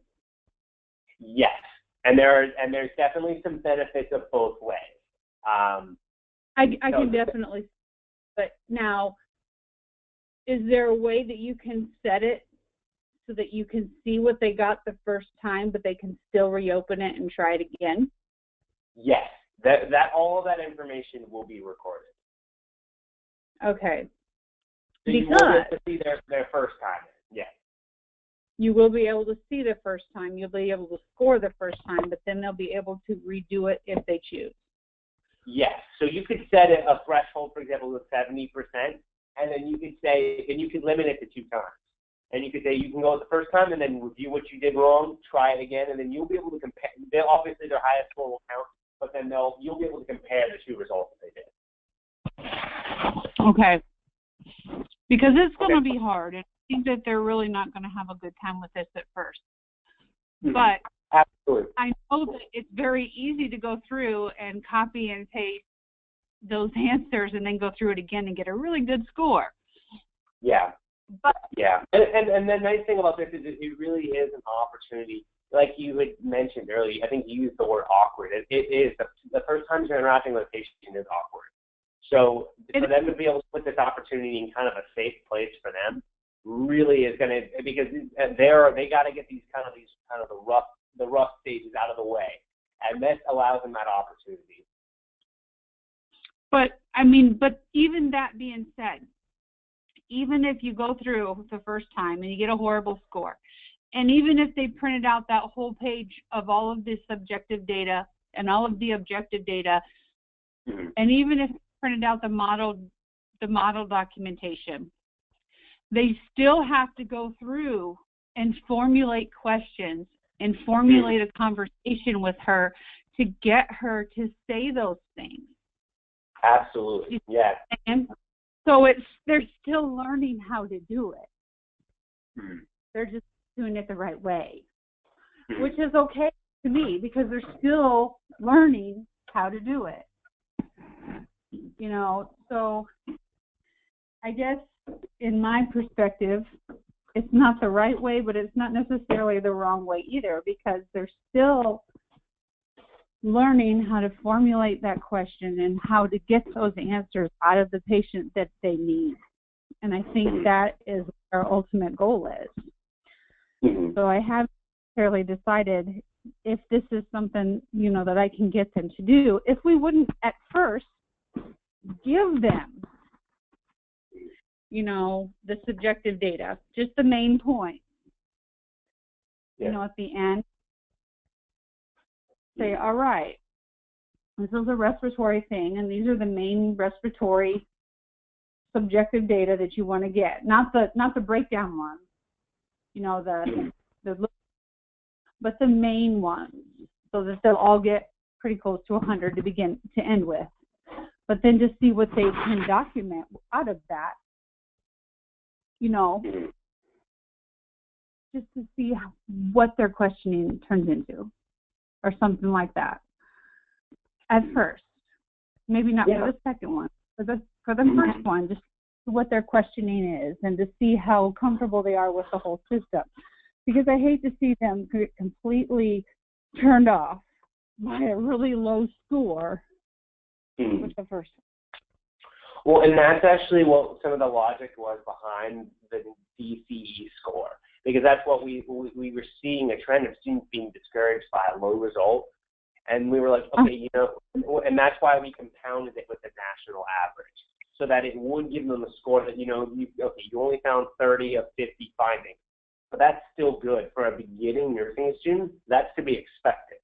Yes, and there's definitely some benefits of both ways. I can definitely, but now, is there a way that you can set it so that you can see what they got the first time, but they can still reopen it and try it again? Yes, that all of that information will be recorded. Okay. So you will get to see their first time. Yes. You will be able to see the first time. You'll be able to score the first time, but then they'll be able to redo it if they choose. Yes. So you could set a threshold, for example, of 70%, and then you could say, and you could limit it to 2 times. And you could say you can go the first time and then review what you did wrong, try it again, and then you'll be able to compare. Obviously, their highest score will count, but then you'll be able to compare the 2 results that they did. Okay. Because it's going to be hard, and I think that they're really not going to have a good time with this at first. Mm-hmm. But absolutely, I know that it's very easy to go through and copy and paste those answers and then go through it again and get a really good score. Yeah. But yeah, and the nice thing about this is it really is an opportunity. Like you had mentioned earlier, I think you used the word awkward. It is the first time you're interacting with a patient is awkward. So for them to be able to put this opportunity in kind of a safe place for them really is going to, because they got to get these kind of the rough stages out of the way, and this allows them that opportunity. But I mean, but even that being said, even if you go through the first time and you get a horrible score, and even if they printed out that whole page of all of this subjective data and all of the objective data, and even if they printed out the model documentation, they still have to go through and formulate questions and formulate a conversation with her to get her to say those things. Absolutely, yes. And so they're still learning how to do it. They're just doing it the right way, which is okay to me because they're still learning how to do it. You know, so I guess in my perspective, it's not the right way, but it's not necessarily the wrong way either, because they're still learning how to formulate that question and how to get those answers out of the patient that they need. And I think that is what our ultimate goal is. So I haven't necessarily decided if this is something, you know, that I can get them to do. If we wouldn't at first give them, you know, the subjective data, just the main point, you know, at the end, say, all right, this is a respiratory thing, and these are the main respiratory subjective data that you want to get, not the breakdown ones, you know, but the main ones, so that they'll all get pretty close to 100 to end with. But then just see what they can document out of that, you know, just to see what their questioning turns into, or something like that. at first. Maybe not Yeah. for the second one. For the first one, just what their questioning is and to see how comfortable they are with the whole system. Because I hate to see them get completely turned off by a really low score with the first one. Well, and that's actually what some of the logic was behind the DCE score, because that's what we were seeing, a trend of students being discouraged by a low result, and we were like, okay, you know, and that's why we compounded it with the national average, so that it would give them a score that, you know, you only found 30 of 50 findings, but that's still good for a beginning nursing student. That's to be expected.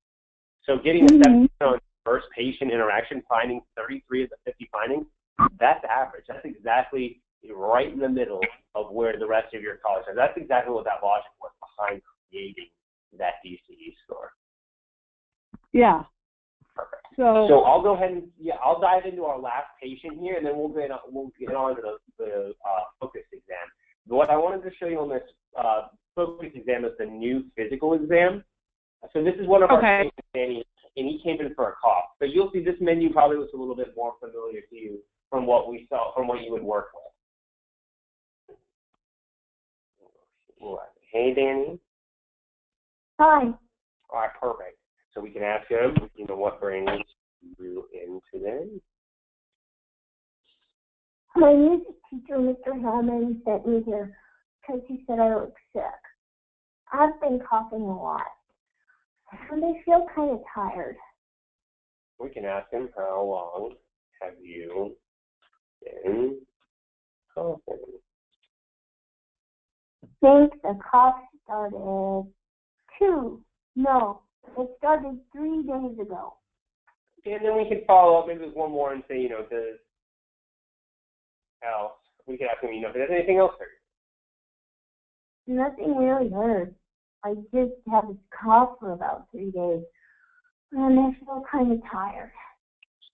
So getting a 7 on first patient interaction, finding 33 of the 50 findings, that's average. That's exactly right in the middle of where the rest of your college is. That's exactly what that logic was behind creating that DCE score. Yeah. Perfect. So I'll go ahead and I'll dive into our last patient here, and then we'll get on to the focus exam. But what I wanted to show you on this focus exam is the new physical exam. So this is one of our patients, and he came in for a cough. So you'll see this menu probably looks a little bit more familiar to you from what we saw, from what you would work with. Hey, Danny. Hi. All right, perfect. So we can ask him, you know, what brings you in today? My music teacher, Mr. Hellman, sent me here because he said I look sick. I've been coughing a lot, and I feel kind of tired. We can ask him, how long have you been coughing? I think the cough started it started 3 days ago. And then we can follow up maybe with one more and say, you know, we can ask him, you know, if there's anything else hurt. Nothing really hurts. I just have this cough for about 3 days, and I feel kind of tired.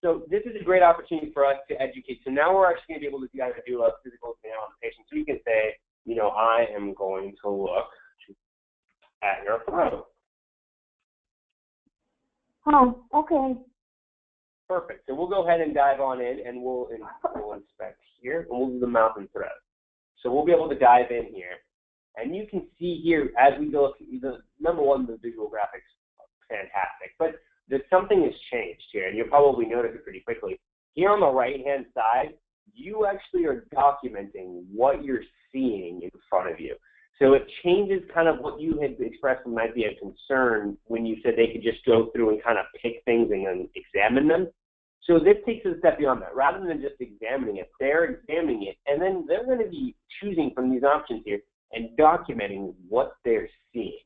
So this is a great opportunity for us to educate. So now we're actually going to be able to do a physical exam on the patient. So you can say, you know, I am going to look at your throat. Oh, okay. Perfect. So we'll go ahead and dive on in, and we'll inspect here, and we'll do the mouth and throat. So we'll be able to dive in here. And you can see here, as we go, number one, the visual graphics are fantastic. But something has changed here, and you'll probably notice it pretty quickly. Here on the right-hand side, you actually are documenting what you're seeing in front of you. So it changes kind of what you had expressed might be a concern when you said they could just go through and kind of pick things and then examine them. So this takes it a step beyond that. Rather than just examining it, they're examining it, and then they're going to be choosing from these options here and documenting what they're seeing.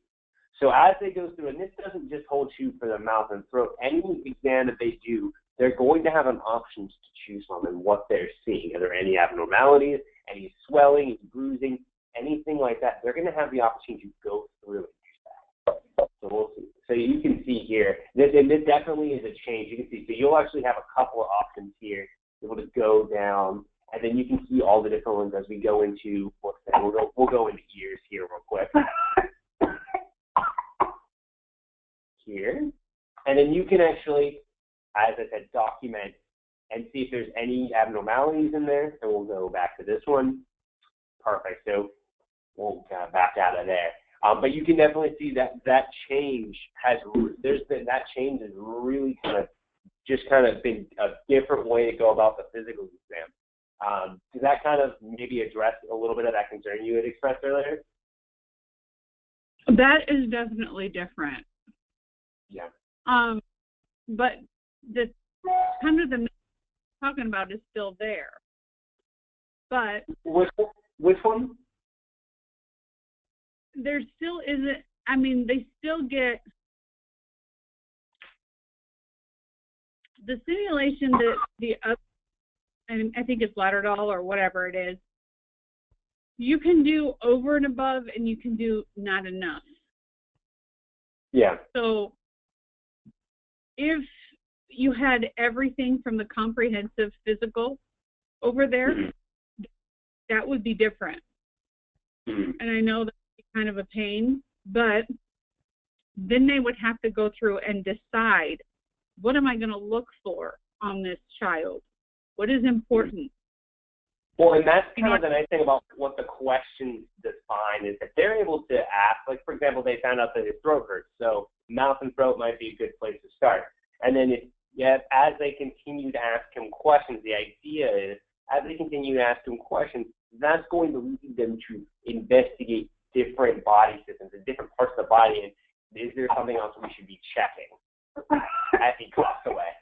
So as they go through, and this doesn't just hold true for the mouth and throat, any exam that they do, they're going to have an option to choose from and what they're seeing. Are there any abnormalities, any swelling, any bruising, anything like that? They're going to have the opportunity to go through and do that. So we'll see. So you can see here, this definitely is a change. You can see, so you'll actually have a couple of options here, able to go down, and then you can see all the different ones as we go into, we'll go into ears here real quick. Here. And then you can actually, as I said, document and see if there's any abnormalities in there. And we'll go back to this one. Perfect. So we'll kind of back out of there. But you can definitely see that change has really kind of been a different way to go about the physical exam. Does that kind of maybe address a little bit of that concern you had expressed earlier? that is definitely different. Yeah. But the kind of the talking about is still there. But which one? There still isn't. I mean, they still get the simulation that the other. I think it's Lauderdale or whatever it is. You can do over and above, and you can do not enough. Yeah. So if you had everything from the comprehensive physical over there, mm-hmm. that would be different. Mm-hmm. And I know that's kind of a pain, but then they would have to go through and decide What am I going to look for on this child? What is important? Well, and that's kind of the nice thing about what the questions define is that they're able to ask, like, for example, they found out that his throat hurts, so mouth and throat might be a good place to start. And then as they continue to ask him questions, the idea is, as they continue to ask him questions, that's going to lead them to investigate different body systems and different parts of the body, and is there something else we should be checking as he coughs away?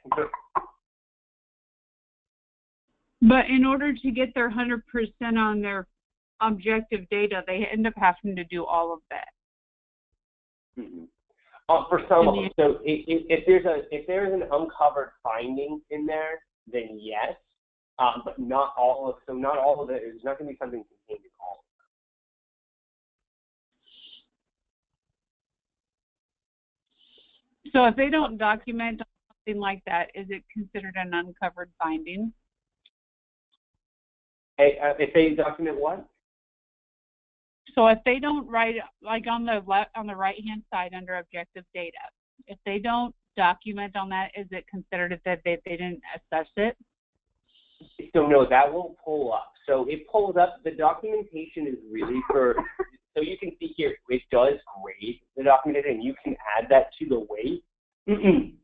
But in order to get their 100% on their objective data, they end up having to do all of that. Mm-hmm. For some of them. So if there's an uncovered finding in there, then yes, but not all of it. There's not going to be something contained in all of them. So if they don't document something like that, is it considered an uncovered finding? Hey, if they document what? So if they don't write, like on the right-hand side under objective data, if they don't document on that, is it considered that they didn't assess it? So no, that won't pull up. So it pulls up, the documentation is really for, so you can see here, it does grade the documentation, and you can add that to the weight,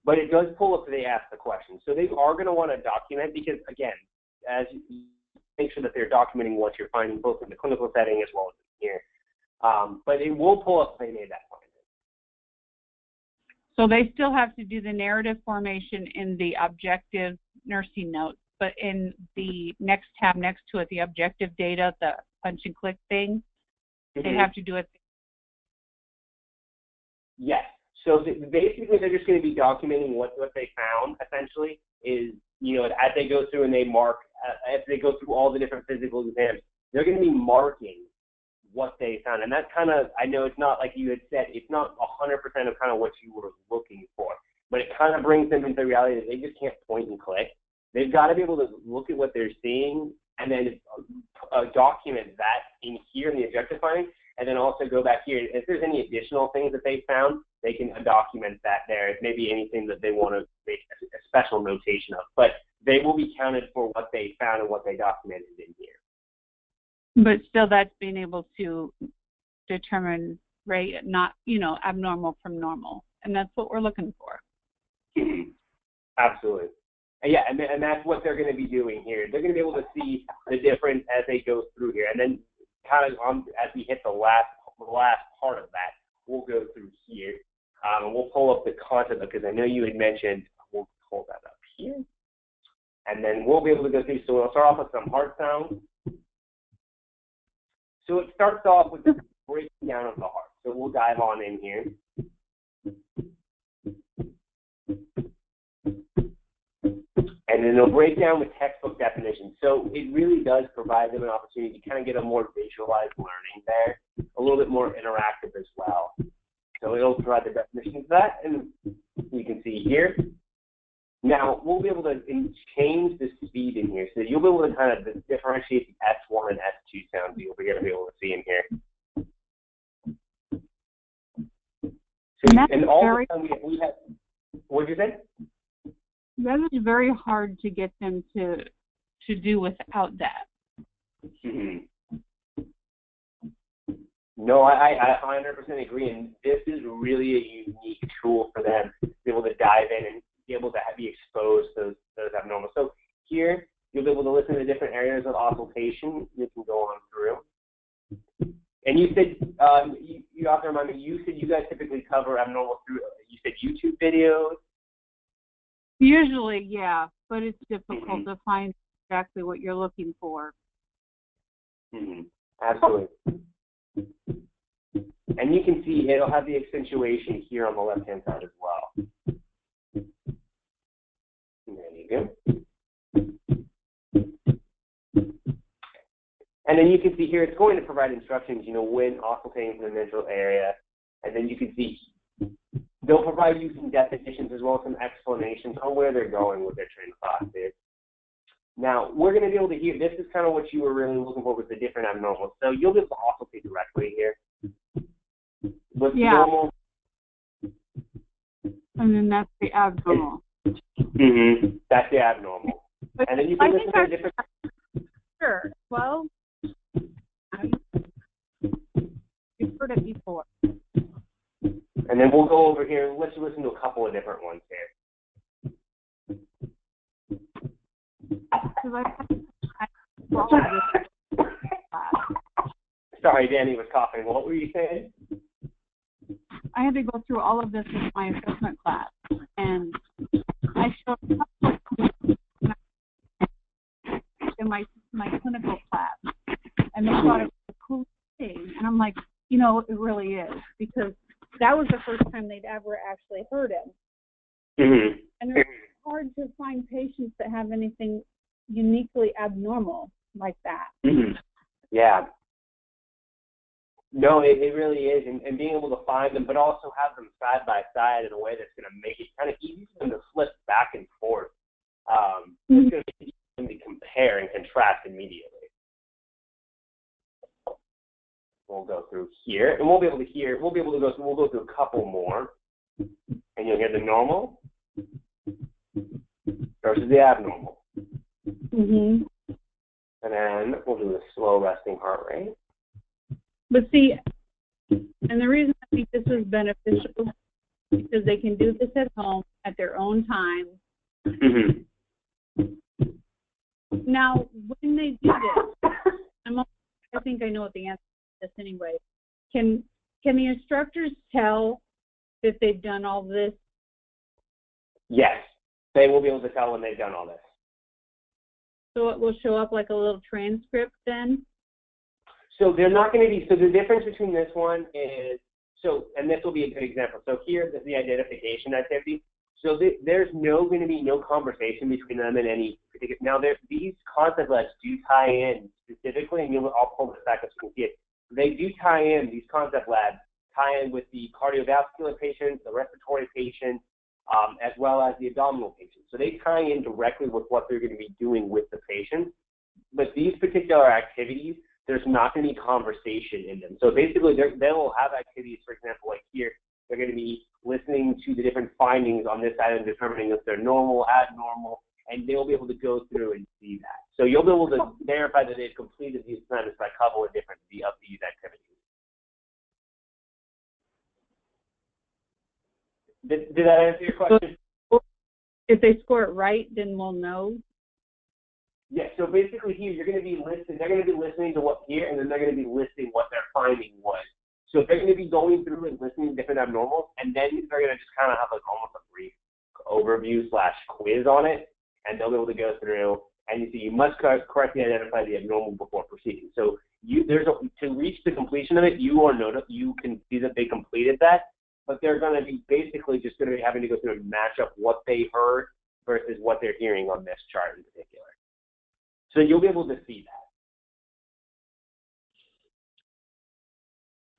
but it does pull up if they ask the question. So they are going to want to document because, again, as you make sure that they're documenting what you're finding both in the clinical setting as well as here. But it will pull up if they made that finding. So they still have to do the narrative formation in the objective nursing notes, but in the next tab next to it, the objective data, the punch and click thing, they have to do it. Yes. So basically they're just going to be documenting what they found, essentially, is, you know, as they go through and they mark, as they go through all the different physical exams, they're going to be marking what they found. And that's kind of, I know it's not like you had said, it's not 100% of kind of what you were looking for, but it kind of brings them into the reality that they just can't point and click. They've got to be able to look at what they're seeing and then document that in here in the objective finding, and then also go back here. If there's any additional things that they found, they can document that there. If maybe anything that they want to make a special notation of, but they will be counted for what they found and what they documented in here. But still, that's being able to determine, right, not, you know, abnormal from normal. And that's what we're looking for. Absolutely. Yeah, and that's what they're going to be doing here. They're going to be able to see the difference as they go through here. And then kind of as we hit the last part of that, we'll go through here. And we'll pull up the content because I know you had mentioned, we'll pull that up here. And then we'll be able to go through. So we'll start off with some heart sounds. So it starts off with the breakdown of the heart. So we'll dive on in here. And then they'll break down with textbook definitions. So it really does provide them an opportunity to kind of get a more visualized learning there, a little bit more interactive as well. So it'll provide the definitions of that, and you can see here. Now, we'll be able to change the speed in here. So you'll be able to kind of differentiate the S1 and S2 sounds you'll be able to see in here. So, and all the time we have, what did you say? That is very hard to get them to do without that. Mm-hmm. No, I 100% agree, and this is really a unique tool for them to be able to dive in and be able to be exposed to those abnormal. So here, you'll be able to listen to different areas of auscultation. You can go on through. And you said, you have to remind me, you said you guys typically cover abnormal through, you said YouTube videos? Usually, yeah, but it's difficult to find exactly what you're looking for. Mm-hmm. Absolutely. And you can see it'll have the accentuation here on the left-hand side as well. There you go. And then you can see here it's going to provide instructions, you know, when auscultating from the ventral area. And then you can see they'll provide you some definitions as well as some explanations on where they're going with their train of thought there. Now, we're going to be able to hear, this is kind of what you were really looking for with the different abnormals. So you'll be able to auscultate directly here. With normal. And then that's the abnormal. That's the abnormal. But And then you can listen to different. Sure. Well, you've heard it before. And then we'll go over here and let's listen to a couple of different ones here. Sorry, Danny was coughing. What were you saying? I had to go through all of this with my assessment class, and I showed in my clinical class, and they thought it was a cool thing, and I'm like, you know, it really is, because that was the first time they'd ever actually heard it. And it's hard to find patients that have anything uniquely abnormal like that. Yeah. No, it really is, and being able to find them, but also have them side by side in a way that's going to make it kind of easy for them to flip back and forth. It's going to be easy for them to compare and contrast immediately. We'll go through here, and we'll go through a couple more, and you'll hear the normal versus the abnormal. And then we'll do the slow resting heart rate. But see, and the reason I think this is beneficial is because they can do this at home at their own time. Now, when they do this, I think I know what the answer is anyway. Can the instructors tell if they've done all this? Yes, they will be able to tell when they've done all this. So it will show up like a little transcript then? So they're not going to be, so the difference between this one is, and this will be a good example. So here is the identification activity. So there's going to be no conversation between them in any particular, now these concept labs do tie in specifically, and I'll pull this back up so you can see it. They do tie in, these concept labs tie in with the cardiovascular patients, the respiratory patients, as well as the abdominal patients. So they tie in directly with what they're going to be doing with the patients. But these particular activities, there's not going to be conversation in them. So basically, they will have activities, for example, like here, they're going to be listening to the different findings on this side and determining if they're normal, abnormal, and they'll be able to go through and see that. So you'll be able to verify that they've completed these assignments by a couple of different of these activities. Did that answer your question? If they score it right, then we'll know. Yeah, so basically here, you're going to be listening, they're going to be listening to what here, and then they're going to be listing what their finding was. So they're going to be going through and listening to different abnormals, and then they're going to just kind of have like almost a brief overview / quiz on it, and they'll be able to go through, and you see you must correctly identify the abnormal before proceeding. So to reach the completion of it, you can see that they completed that, but they're going to be basically just going to be having to go through and match up what they heard versus what they're hearing on this chart in particular. So you'll be able to see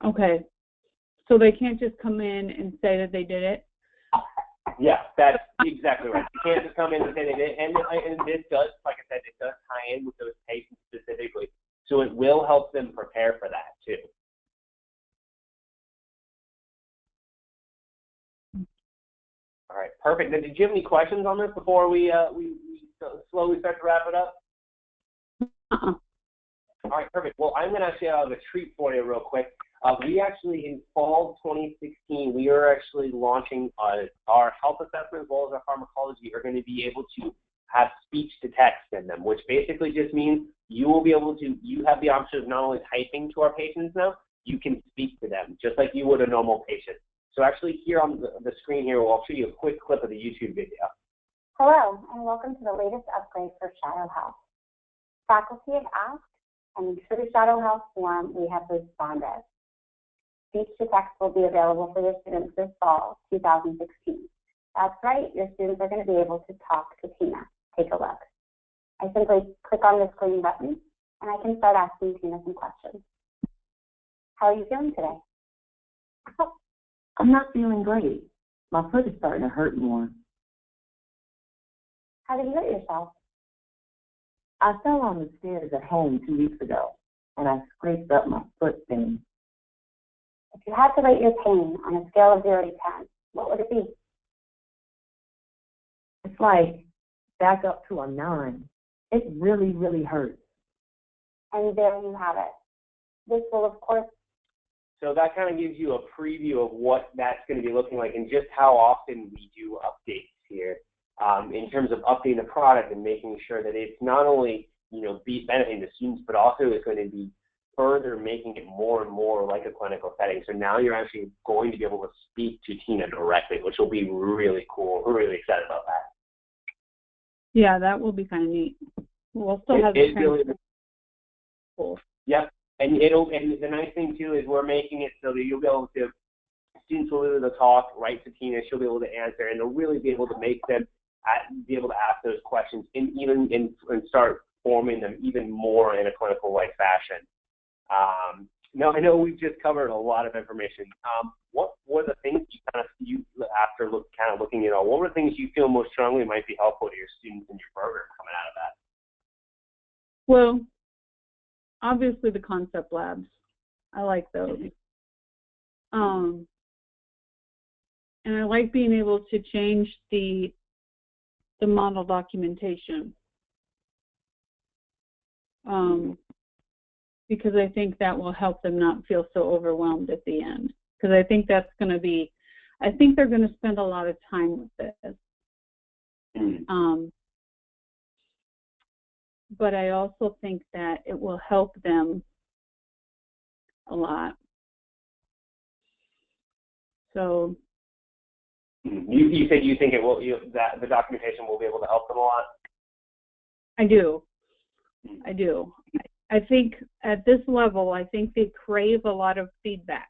that. Okay. So they can't just come in and say that they did it? Yeah, that's exactly right. You can't just come in and say they did it. And this does, like I said, it does tie in with those patients specifically. So it will help them prepare for that too. All right, perfect. Now, did you have any questions on this before we slowly start to wrap it up? All right, perfect. Well, I'm going to actually have a treat for you real quick. We actually, in fall 2016, we are actually launching our health assessment as well as our pharmacology are going to be able to have speech to text in them, which basically just means you will be able to, you have the option of not only typing to our patients now, you can speak to them just like you would a normal patient. So actually here on the screen here, I'll show you a quick clip of the YouTube video. Hello, and welcome to the latest upgrade for Shadow Health. Faculty have asked, and through the Shadow Health forum, we have responded. Speech to text will be available for your students this fall, 2016. That's right, your students are going to be able to talk to Tina. Take a look. I simply click on this green button, and I can start asking Tina some questions. How are you feeling today? I'm not feeling great. My foot is starting to hurt more. How did you hurt yourself? I fell on the stairs at home 2 weeks ago, and I scraped up my foot vein. If you had to rate your pain on a scale of 0 to 10, what would it be? it's like back up to a 9. It really, really hurts. And there you have it. This will, of course. So that kind of gives you a preview of what that's going to be looking like and just how often we do updates here in terms of updating the product and making sure that it's not only, benefiting the students, but also is going to be further making it more and more like a clinical setting. So now you're actually going to be able to speak to Tina directly, which will be really cool. We're really excited about that. Yeah, that will be kind of neat. We'll still have the really cool. Yep. And the nice thing too is we're making it so that you'll be able to, students will be able to talk right to Tina, she'll be able to answer, and they'll really be able to make them be able to ask those questions and start forming them even more in a clinical-like fashion. Now I know we've just covered a lot of information. What were the things after looking at all, what were the things you feel most strongly might be helpful to your students in your program coming out of that? Well, obviously the concept labs. I like those. And I like being able to change the model documentation. Because I think that will help them not feel so overwhelmed at the end. Because I think that's going to be, I think they're going to spend a lot of time with this. But I also think that it will help them a lot. So you said you think it will, that the documentation will be able to help them a lot? I do. I think at this level, I think they crave a lot of feedback.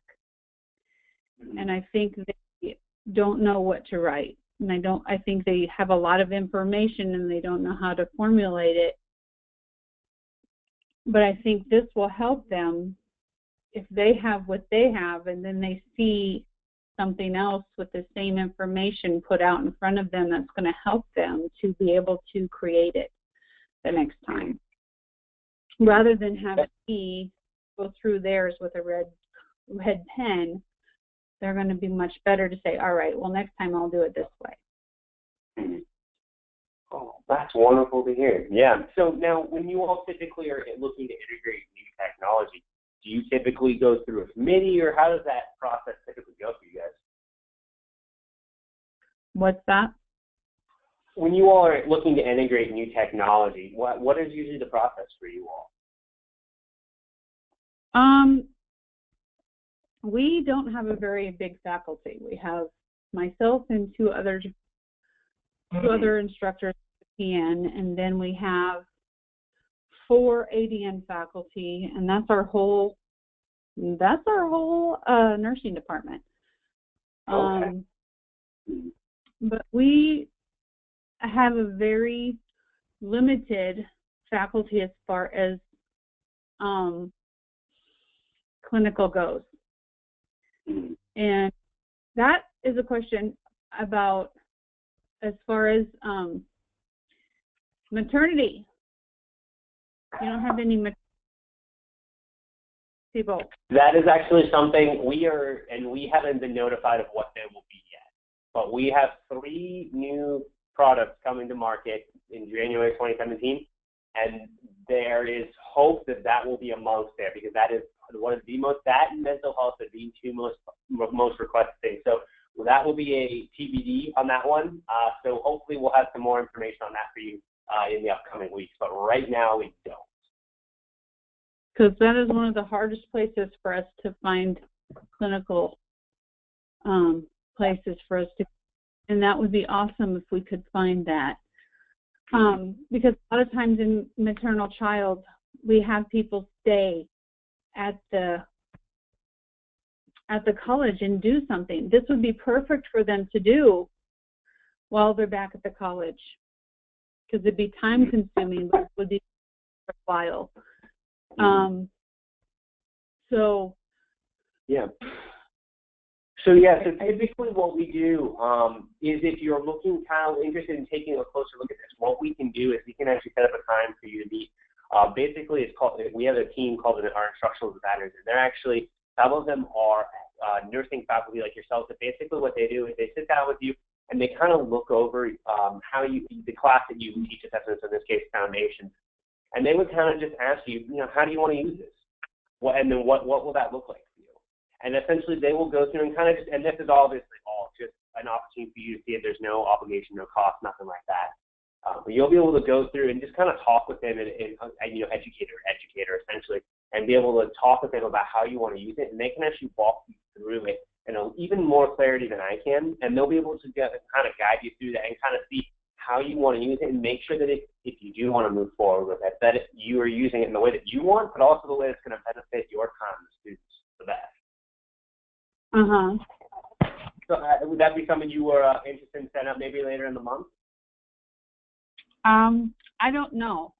And I think they don't know what to write. And I think they have a lot of information and they don't know how to formulate it. But I think this will help them if they have what they have and then they see something else with the same information put out in front of them that's going to help them to be able to create it the next time. Rather than have me go through theirs with a red pen, they're going to be much better to say, all right, well, next time I'll do it this way. Oh, that's wonderful to hear. Yeah. So now, when you all typically are looking to integrate new technology, do you typically go through a committee, or how does that process typically go for you guys? What's that? When you all are looking to integrate new technology, what is usually the process for you all? We don't have a very big faculty. We have myself and two other instructors at PN, and then we have 4 ADN faculty, and that's our whole nursing department. Okay. But we have a very limited faculty as far as clinical goes. And that is a question about as far as maternity. You don't have any people. That is actually something we haven't been notified of what they will be yet. But we have 3 new products coming to market in January 2017, and there is hope that will be amongst there, because that is one of the most, that and mental health are the 2 most requested things. So that will be a TBD on that one. So hopefully we'll have some more information on that for you in the upcoming weeks. But right now we don't. Because that is one of the hardest places for us to find clinical places for us to, and that would be awesome if we could find that. Because a lot of times in maternal child, we have people stay at the college and do something. This would be perfect for them to do while they're back at the college, because it'd be time consuming, but it would be worthwhile. So yeah. So typically what we do is, if you're looking kind of interested in taking a closer look at this, what we can do is we can actually set up a time for you to meet. Basically, we have a team called our instructional designers, and they're actually, some of them are nursing faculty like yourselves. But basically what they do is they sit down with you, and they kind of look over the class that you teach assessments, in this case, foundations, and they would kind of just ask you, how do you want to use this? And then what will that look like for you? And essentially they will go through and kind of just, and this is obviously all just an opportunity for you to see it. There's no obligation, no cost, nothing like that. But you'll be able to go through and just kind of talk with them and educator essentially, and be able to talk with them about how you want to use it, and they can actually walk you through it in even more clarity than I can, and they'll be able to kind of guide you through that and kind of see how you want to use it, and make sure that if you do want to move forward with it, that you are using it in the way that you want, but also the way that's going to benefit your time and students the best. So would that be something you were interested in setting up maybe later in the month? I don't know.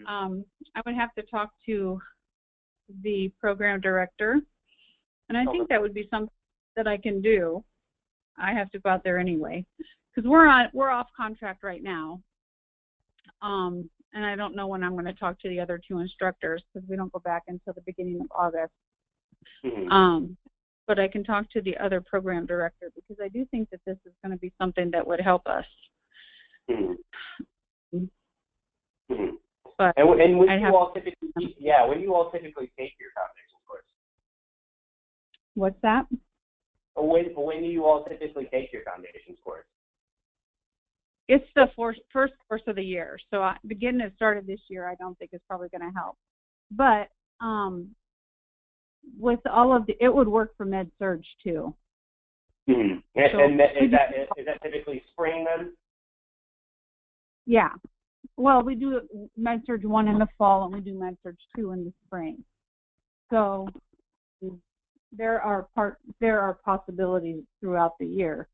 I would have to talk to the program director, and I think that would be something that I can do. I have to go out there anyway, because we're off contract right now, and I don't know when I'm going to talk to the other two instructors, because we don't go back until the beginning of August. But I can talk to the other program director, because I do think that this is going to be something that would help us. But and when do you all typically take your foundation course? What's that? When do you all typically take your foundations course? It's the first course of the year, so getting it started this year, I don't think is probably going to help. But with all of it would work for Med-Surg too. And is that typically spring then? Yeah. Well, we do Med-Surg 1 in the fall, and we do Med-Surg 2 in the spring. So there are possibilities throughout the year.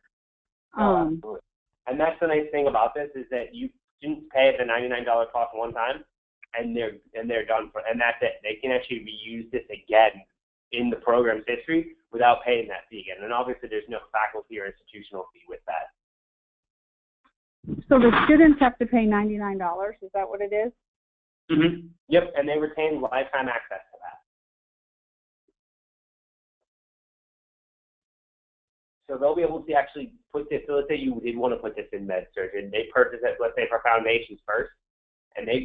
Absolutely. And that's the nice thing about this, is that you students pay the $99 cost one time, and they're done and that's it. They can actually reuse this again in the program's history without paying that fee again. And obviously, there's no faculty or institutional fee with that. So the students have to pay $99. Is that what it is? Yep, and they retain lifetime access to that. So they'll be able to actually put this. So let's say you did want to put this in Med-Surg, and they purchase it, let's say for foundations first, and then they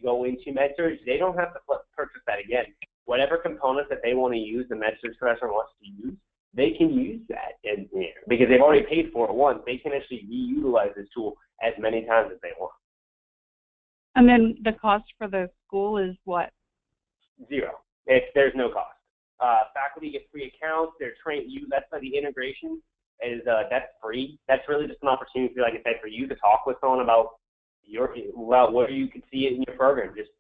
go into Med-Surg. They don't have to purchase that again. Whatever components that they want to use, the Med-Surg professor wants to use, they can use that in there because they've already paid for it once. They can actually reutilize this tool as many times as they want. And then the cost for the school is what? Zero. There's no cost. Faculty get free accounts. They're trained. That's why the integration is that's free. That's really just an opportunity, like I said, for you to talk with someone about where you could see it in your program. Just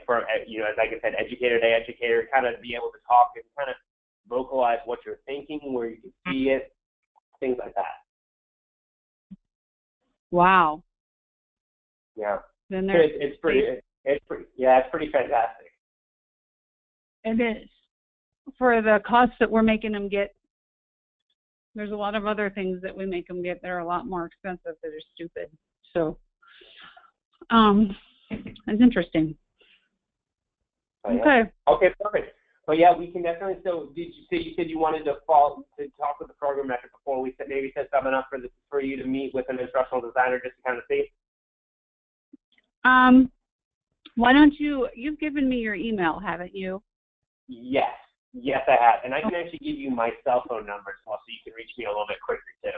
for like I said, educator to educator, kind of be able to talk and kind of vocalize what you're thinking, where you can see it, things like that. Wow. Yeah. Then it's pretty fantastic. It is. For the costs that we're making them get, there's a lot of other things that we make them get that are a lot more expensive that are stupid. So, it's interesting. Oh, yeah. Okay. Okay, perfect. But yeah, we can definitely. So, you said you wanted to talk with the program director before we maybe set something up for you to meet with an instructional designer just to kind of see? Why don't you've given me your email, haven't you? Yes, I have, and I can actually give you my cell phone number as well, so you can reach me a little bit quicker too.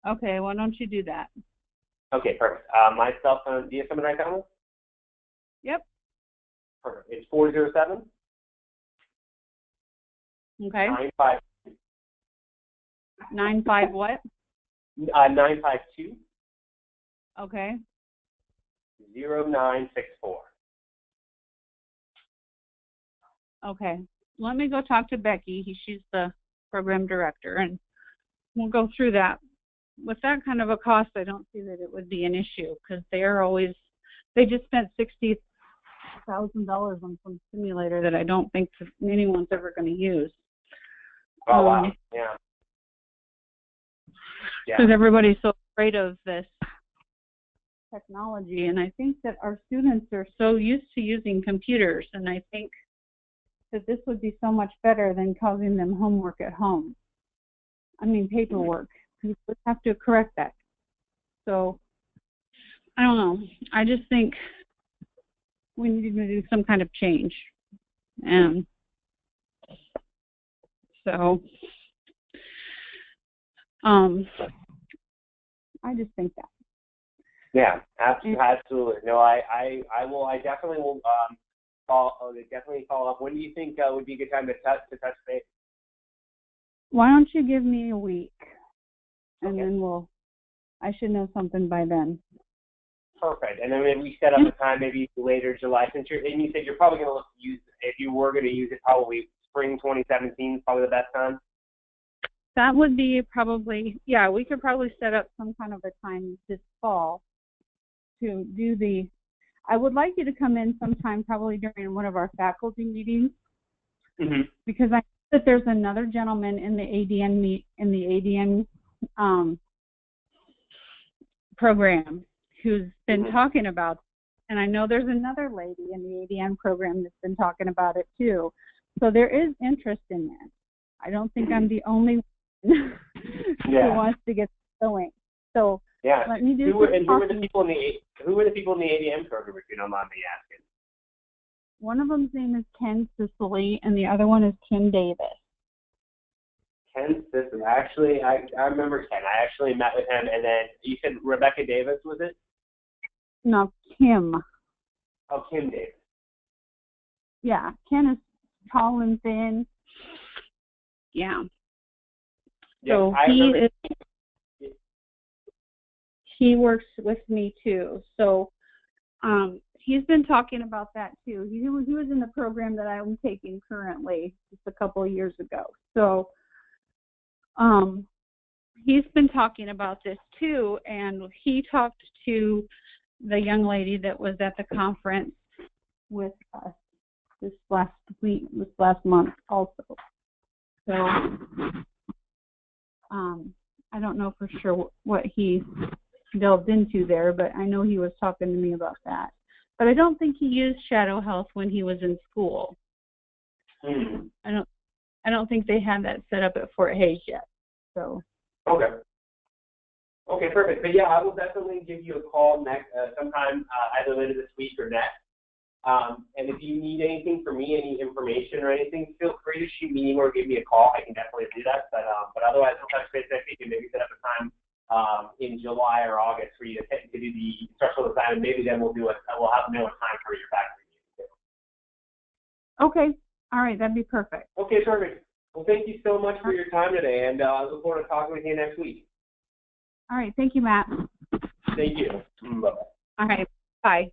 Okay, why don't you do that? Okay, perfect. My cell phone. Do you have something to write down with? Yep. Perfect. It's 407. Okay. 952. 95 what? 952. Okay. 0964. Okay. Let me go talk to Becky. She's the program director, and we'll go through that. With that kind of a cost, I don't see that it would be an issue because they just spent $60,000 on some simulator that I don't think anyone's ever going to use. Oh, wow. Yeah. Because everybody's so afraid of this technology, and I think that our students are so used to using computers, and I think that this would be so much better than causing them homework at home. I mean, paperwork. we would have to correct that. So, I don't know. I just think we need to do some kind of change. And so, I just think that. Yeah, absolutely. No, I definitely will definitely follow up. When do you think would be a good time to touch base? Why don't you give me a week, and Okay. then I should know something by then. Perfect. And then maybe we set up a time, maybe later July, and you said you're probably going to look to use, if you were going to use it, probably spring 2017 is probably the best time. That would be probably, yeah, we could probably set up some kind of a time this fall to do I would like you to come in sometime probably during one of our faculty meetings, because I know that there's another gentleman in the ADN program who's been talking about, and I know there's another lady in the ADN program that's been talking about it too. So there is interest in that. I don't think I'm the only one who wants to get going. So let me do who were the people in the ADN program, if you don't mind me asking? One of them's name is Ken Sicily, and the other one is Kim Davis. Ken Sicily. Actually, I remember Ken. I actually met with him, and then you said Rebecca Davis, was it? No, Kim. Oh, Kim Davis. Yeah, Ken is tall and thin. Yeah. So he works with me too. So he's been talking about that too. He was in the program that I'm taking currently just a couple of years ago. So he's been talking about this too, and he talked to the young lady that was at the conference with us this last month also. So I don't know for sure what he delved into there, but I know he was talking to me about that. But I don't think he used Shadow Health when he was in school. I don't think they had that set up at Fort Hays yet. So Okay, perfect. But yeah, I will definitely give you a call next sometime either later this week or next. And if you need anything from me, any information or anything, feel free to shoot me or give me a call. I can definitely do that. But otherwise, we'll touch base next week and maybe set up a time in July or August for you to do the instructional design, and maybe then we'll have a time for your faculty meeting too. Okay. All right. That'd be perfect. Okay, perfect. Well, thank you so much for your time today, and I look forward to talking with you next week. All right. Thank you, Matt. Thank you. Bye-bye. All right. Bye.